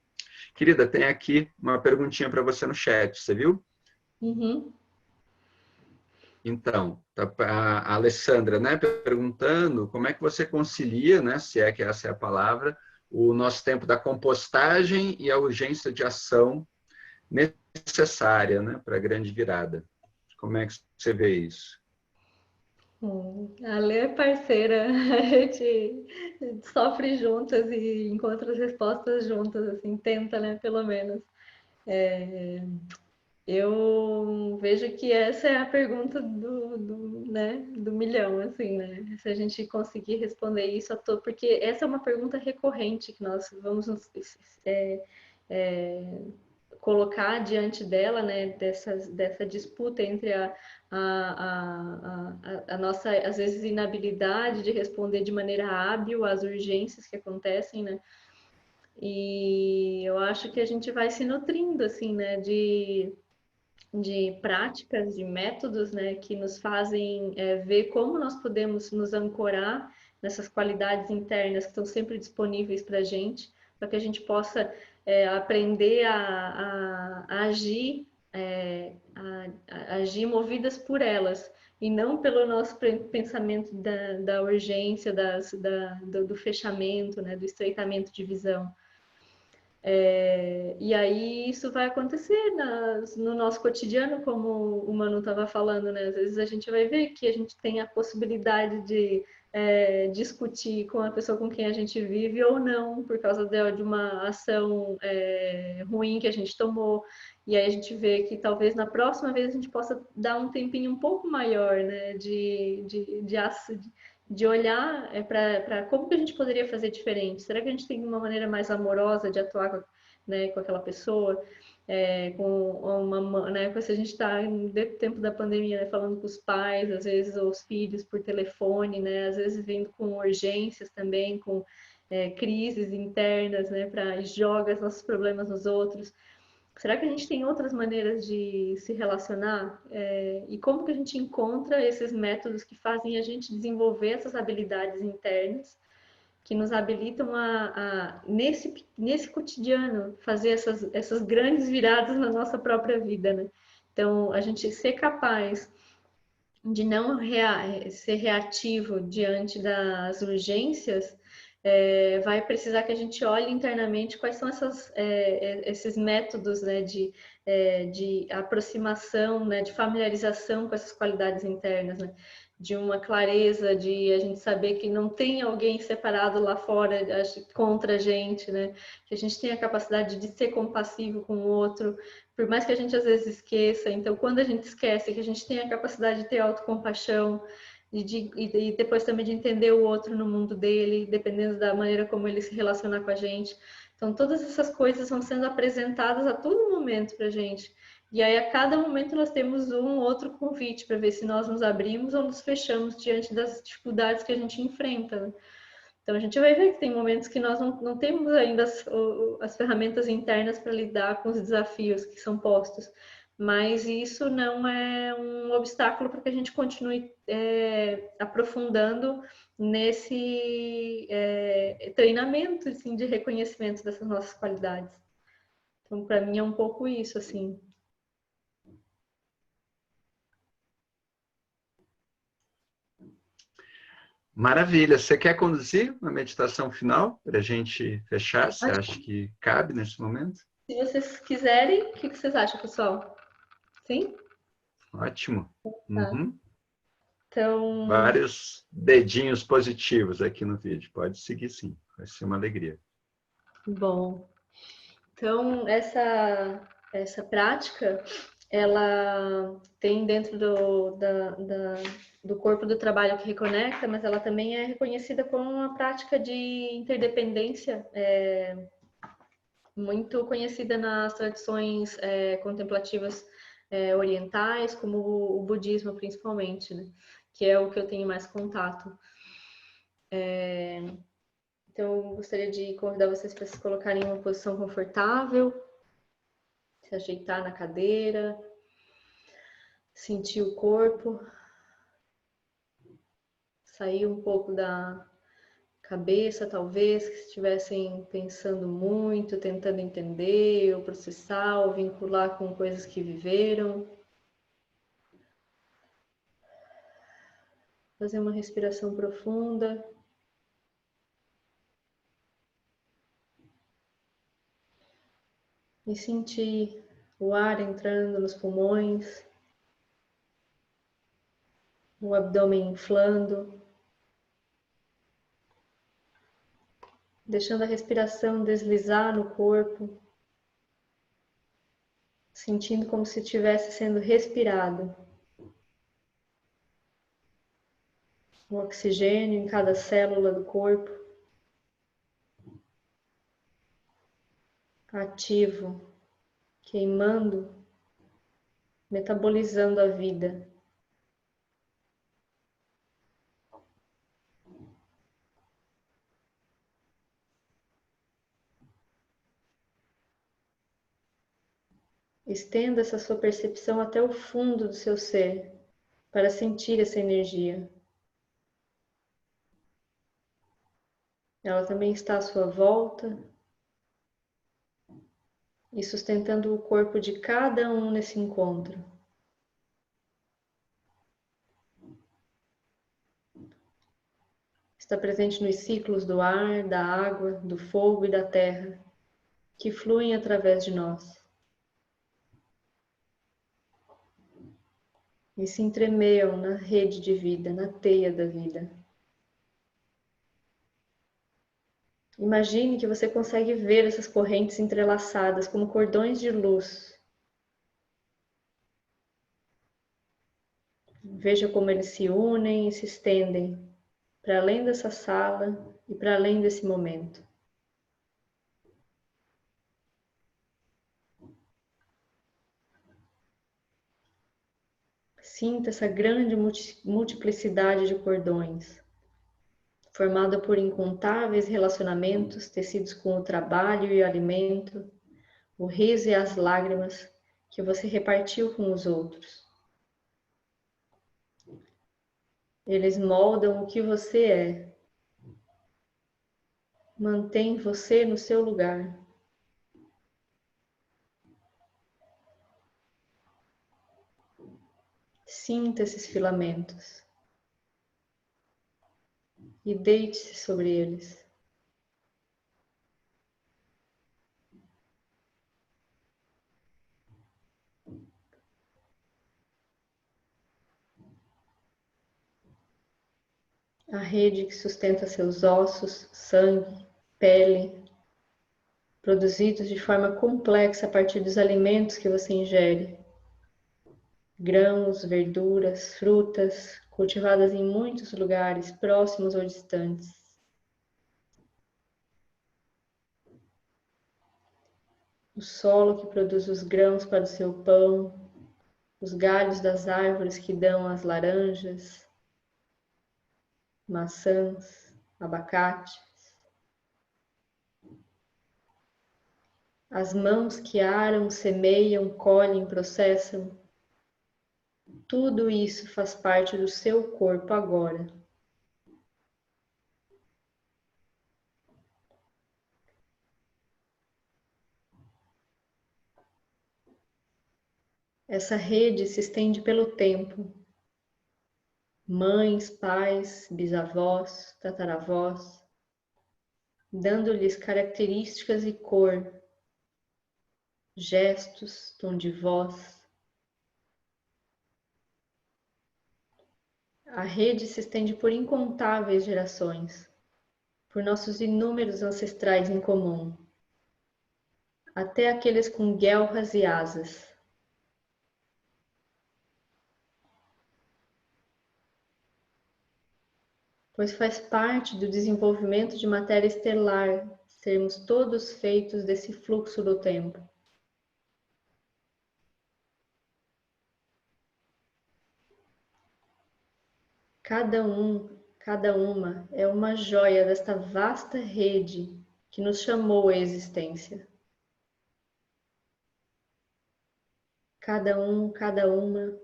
Querida, tem aqui uma perguntinha para você no chat, você viu? Uhum. Então, a Alessandra, né, perguntando como é que você concilia, né, se é que essa é a palavra, o nosso tempo da compostagem e a urgência de ação necessária, né, para a grande virada. Como é que você vê isso? A Lê é parceira, a gente sofre juntas e encontra as respostas juntas, assim, tenta, né, pelo menos. Eu vejo que essa é a pergunta né, do milhão, assim, né? Se a gente conseguir responder isso porque essa é uma pergunta recorrente que nós vamos colocar diante dela, né? Dessa disputa entre a nossa, às vezes, inabilidade de responder de maneira hábil às urgências que acontecem, né? E eu acho que a gente vai se nutrindo, assim, né? De práticas, de métodos, né, que nos fazem ver como nós podemos nos ancorar nessas qualidades internas que estão sempre disponíveis para a gente, para que a gente possa aprender a agir, a agir movidas por elas, e não pelo nosso pensamento da urgência, do fechamento, né, do estreitamento de visão. E aí isso vai acontecer no nosso cotidiano, como o Manu estava falando, né? Às vezes a gente vai ver que a gente tem a possibilidade de discutir com a pessoa com quem a gente vive ou não, por causa de uma ação ruim que a gente tomou. E aí a gente vê que talvez na próxima vez a gente possa dar um tempinho um pouco maior, né? De olhar para como que a gente poderia fazer diferente. Será que a gente tem uma maneira mais amorosa de atuar né, com aquela pessoa? Se a gente está no tempo da pandemia, né, falando com os pais, às vezes os filhos por telefone, né, às vezes vindo com urgências também, com crises internas, né, para jogar os nossos problemas nos outros. Será que a gente tem outras maneiras de se relacionar? E como que a gente encontra esses métodos que fazem a gente desenvolver essas habilidades internas que nos habilitam nesse cotidiano, fazer essas grandes viradas na nossa própria vida, né? Então, a gente ser capaz de não ser reativo diante das urgências, vai precisar que a gente olhe internamente quais são esses métodos, né, de aproximação, né, de familiarização com essas qualidades internas, né? de uma clareza, de a gente saber que não tem alguém separado lá fora contra a gente, né? Que a gente tem a capacidade de ser compassivo com o outro, por mais que a gente às vezes esqueça. Então, quando a gente esquece, que a gente tem a capacidade de ter autocompaixão e depois também de entender o outro no mundo dele, dependendo da maneira como ele se relaciona com a gente. Então, todas essas coisas vão sendo apresentadas a todo momento para a gente. E aí, a cada momento, nós temos um outro convite para ver se nós nos abrimos ou nos fechamos diante das dificuldades que a gente enfrenta. Né? Então, a gente vai ver que tem momentos que nós não temos ainda as ferramentas internas para lidar com os desafios que são postos. Mas isso não é um obstáculo para que a gente continue aprofundando nesse treinamento assim, de reconhecimento dessas nossas qualidades. Então, para mim, é um pouco isso, assim. Maravilha. Você quer conduzir uma meditação final para a gente fechar? Você acha que cabe nesse momento? Se vocês quiserem, o que vocês acham, pessoal? Sim? Ótimo. Tá. Uhum. Então, Vários dedinhos positivos aqui no vídeo. Pode seguir sim. Vai ser uma alegria. bom. Então, essa prática, ela tem dentro do corpo do trabalho que reconecta, mas ela também é reconhecida como uma prática de interdependência muito conhecida nas tradições contemplativas orientais, como o budismo principalmente, né? Que é o que eu tenho mais contato. Então, eu gostaria de convidar vocês para se colocarem em uma posição confortável, se ajeitar na cadeira, sentir o corpo, sair um pouco da cabeça, talvez, que estivessem pensando muito, tentando entender, ou processar, ou vincular com coisas que viveram. Fazer uma respiração profunda. E sentir o ar entrando nos pulmões, o abdômen inflando, deixando a respiração deslizar no corpo, sentindo como se estivesse sendo respirado. O oxigênio em cada célula do corpo, ativo, queimando, metabolizando a vida. Estenda essa sua percepção até o fundo do seu ser, para sentir essa energia. Ela também está à sua volta e sustentando o corpo de cada um nesse encontro. Está presente nos ciclos do ar, da água, do fogo e da terra, que fluem através de nós. E se entremeiam na rede de vida, na teia da vida. Imagine que você consegue ver essas correntes entrelaçadas como cordões de luz. Veja como eles se unem e se estendem para além dessa sala e para além desse momento. Sinta essa grande multiplicidade de cordões, formada por incontáveis relacionamentos tecidos com o trabalho e o alimento, o riso e as lágrimas que você repartiu com os outros. Eles moldam o que você é. Mantém você no seu lugar. Sinta esses filamentos e deite-se sobre eles. A rede que sustenta seus ossos, sangue, pele, produzidos de forma complexa a partir dos alimentos que você ingere. Grãos, verduras, frutas, cultivadas em muitos lugares, próximos ou distantes. O solo que produz os grãos para o seu pão, os galhos das árvores que dão as laranjas, maçãs, abacate. As mãos que aram, semeiam, colhem, processam. Tudo isso faz parte do seu corpo agora. Essa rede se estende pelo tempo. Mães, pais, bisavós, tataravós, dando-lhes características e cor, gestos, tom de voz. A rede se estende por incontáveis gerações, por nossos inúmeros ancestrais em comum, até aqueles com guelras e asas. Pois faz parte do desenvolvimento de matéria estelar sermos todos feitos desse fluxo do tempo. Cada uma é uma joia desta vasta rede que nos chamou à existência. Cada uma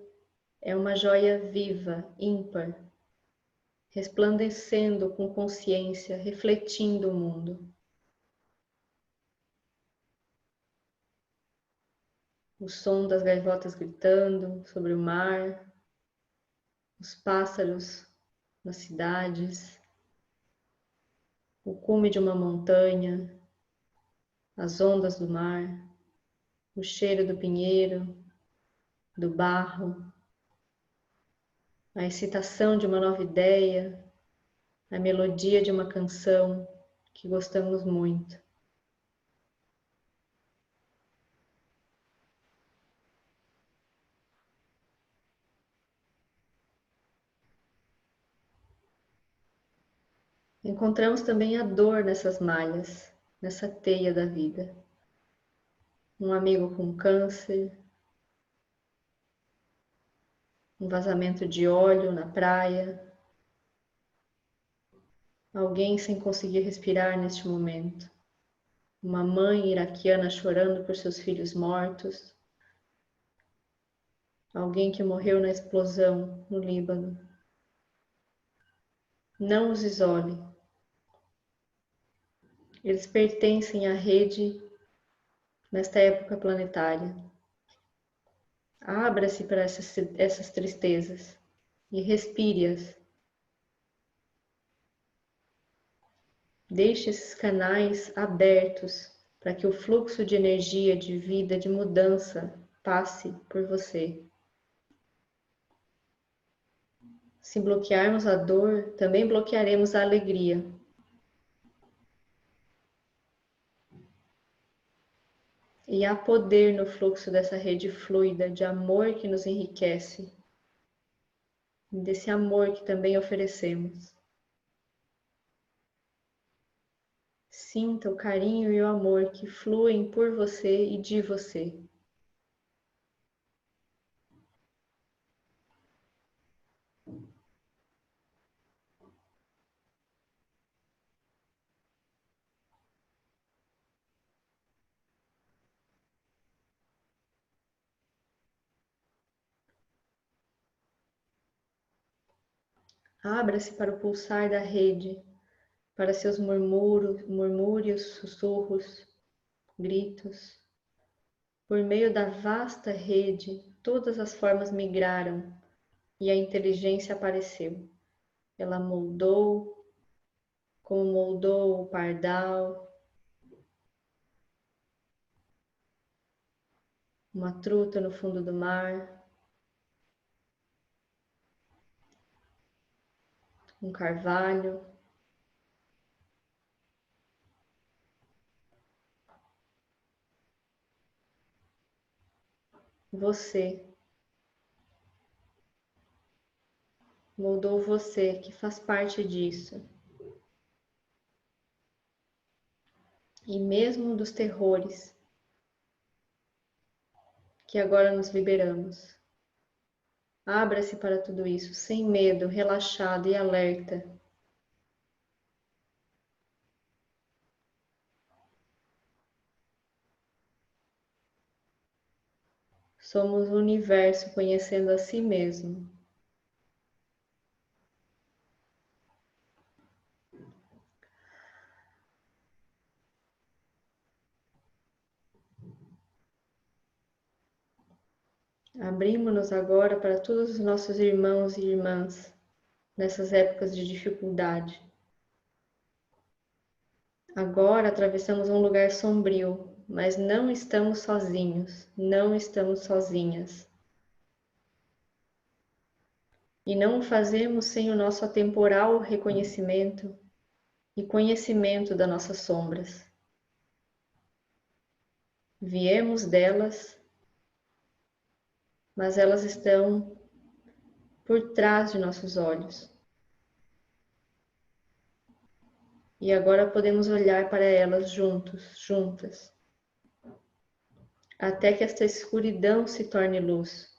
é uma joia viva, ímpar, resplandecendo com consciência, refletindo o mundo. O som das gaivotas gritando sobre o mar, os pássaros nas cidades, o cume de uma montanha, as ondas do mar, o cheiro do pinheiro, do barro, a excitação de uma nova ideia, a melodia de uma canção que gostamos muito. Encontramos também a dor nessas malhas, nessa teia da vida. Um amigo com câncer, um vazamento de óleo na praia, alguém sem conseguir respirar neste momento, uma mãe iraquiana chorando por seus filhos mortos, alguém que morreu na explosão no Líbano. Não os isole. Eles pertencem à rede nesta época planetária. Abra-se para essas tristezas e respire-as. Deixe esses canais abertos para que o fluxo de energia, de vida, de mudança passe por você. Se bloquearmos a dor, também bloquearemos a alegria. E há poder no fluxo dessa rede fluida de amor que nos enriquece, desse amor que também oferecemos. Sinta o carinho e o amor que fluem por você e de você. Abra-se para o pulsar da rede, para seus murmúrios, sussurros, gritos. Por meio da vasta rede, todas as formas migraram e a inteligência apareceu. Ela moldou, como moldou o pardal, uma truta no fundo do mar, um carvalho. Você moldou você, que faz parte disso. E mesmo dos terrores que agora nos liberamos. Abra-se para tudo isso, sem medo, relaxado e alerta. Somos o universo conhecendo a si mesmo. Abrimos-nos agora para todos os nossos irmãos e irmãs nessas épocas de dificuldade. Agora atravessamos um lugar sombrio, mas não estamos sozinhos, não estamos sozinhas. E não o fazemos sem o nosso atemporal reconhecimento e conhecimento das nossas sombras. Viemos delas, mas elas estão por trás de nossos olhos. E agora podemos olhar para elas juntos, juntas, até que esta escuridão se torne luz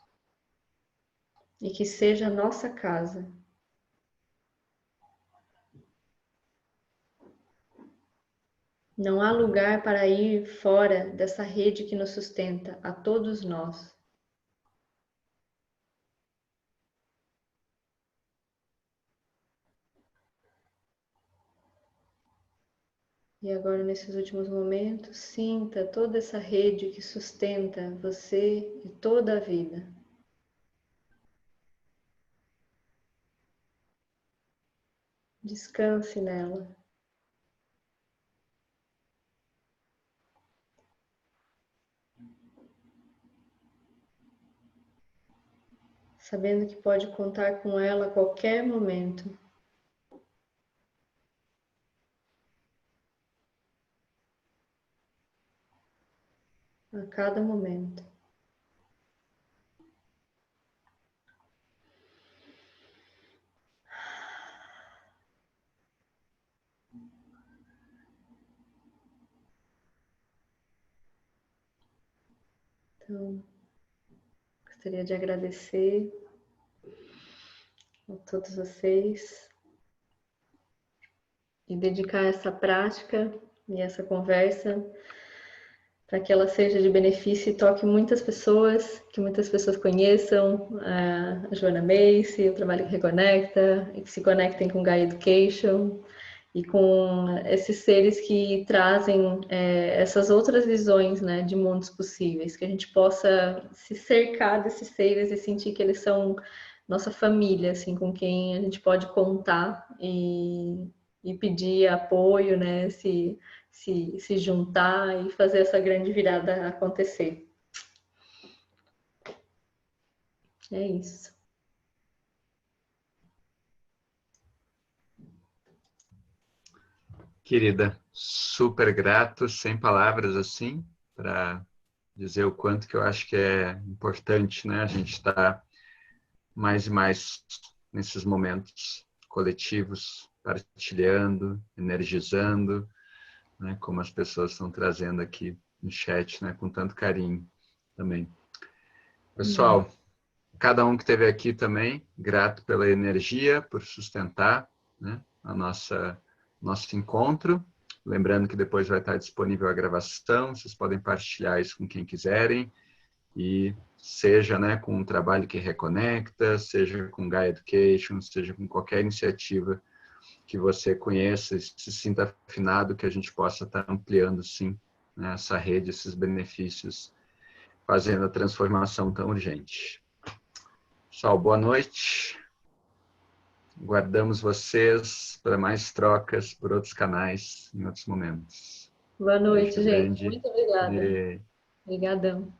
e que seja a nossa casa. Não há lugar para ir fora dessa rede que nos sustenta, a todos nós. E agora, nesses últimos momentos, sinta toda essa rede que sustenta você e toda a vida. Descanse nela. Sabendo que pode contar com ela a qualquer momento. A cada momento. Então, gostaria de agradecer a todos vocês e dedicar essa prática e essa conversa para que ela seja de benefício e toque muitas pessoas, que muitas pessoas conheçam a Joanna Macy, o trabalho que reconecta, e que se conectem com Gaia Education e com esses seres que trazem essas outras visões, né, de mundos possíveis, que a gente possa se cercar desses seres e sentir que eles são nossa família, assim, com quem a gente pode contar e pedir apoio, né, se juntar e fazer essa grande virada acontecer. É isso. Querida, super grato, sem palavras assim, para dizer o quanto que eu acho que é importante, né? A gente estar mais e mais nesses momentos coletivos, partilhando, energizando, né? Como as pessoas estão trazendo aqui no chat, né? Com tanto carinho também. Pessoal, cada um que esteve aqui também, grato pela energia, por sustentar, né? Nosso encontro. Lembrando que depois vai estar disponível a gravação, vocês podem partilhar isso com quem quiserem, e seja, né, com um trabalho que reconecta, seja com Gaia Education, seja com qualquer iniciativa que você conheça e se sinta afinado, que a gente possa estar ampliando, sim, né, essa rede, esses benefícios, fazendo a transformação tão urgente. Pessoal, boa noite. Guardamos vocês para mais trocas por outros canais em outros momentos. Boa noite, Beijo gente. grande. Muito obrigada. Obrigadão.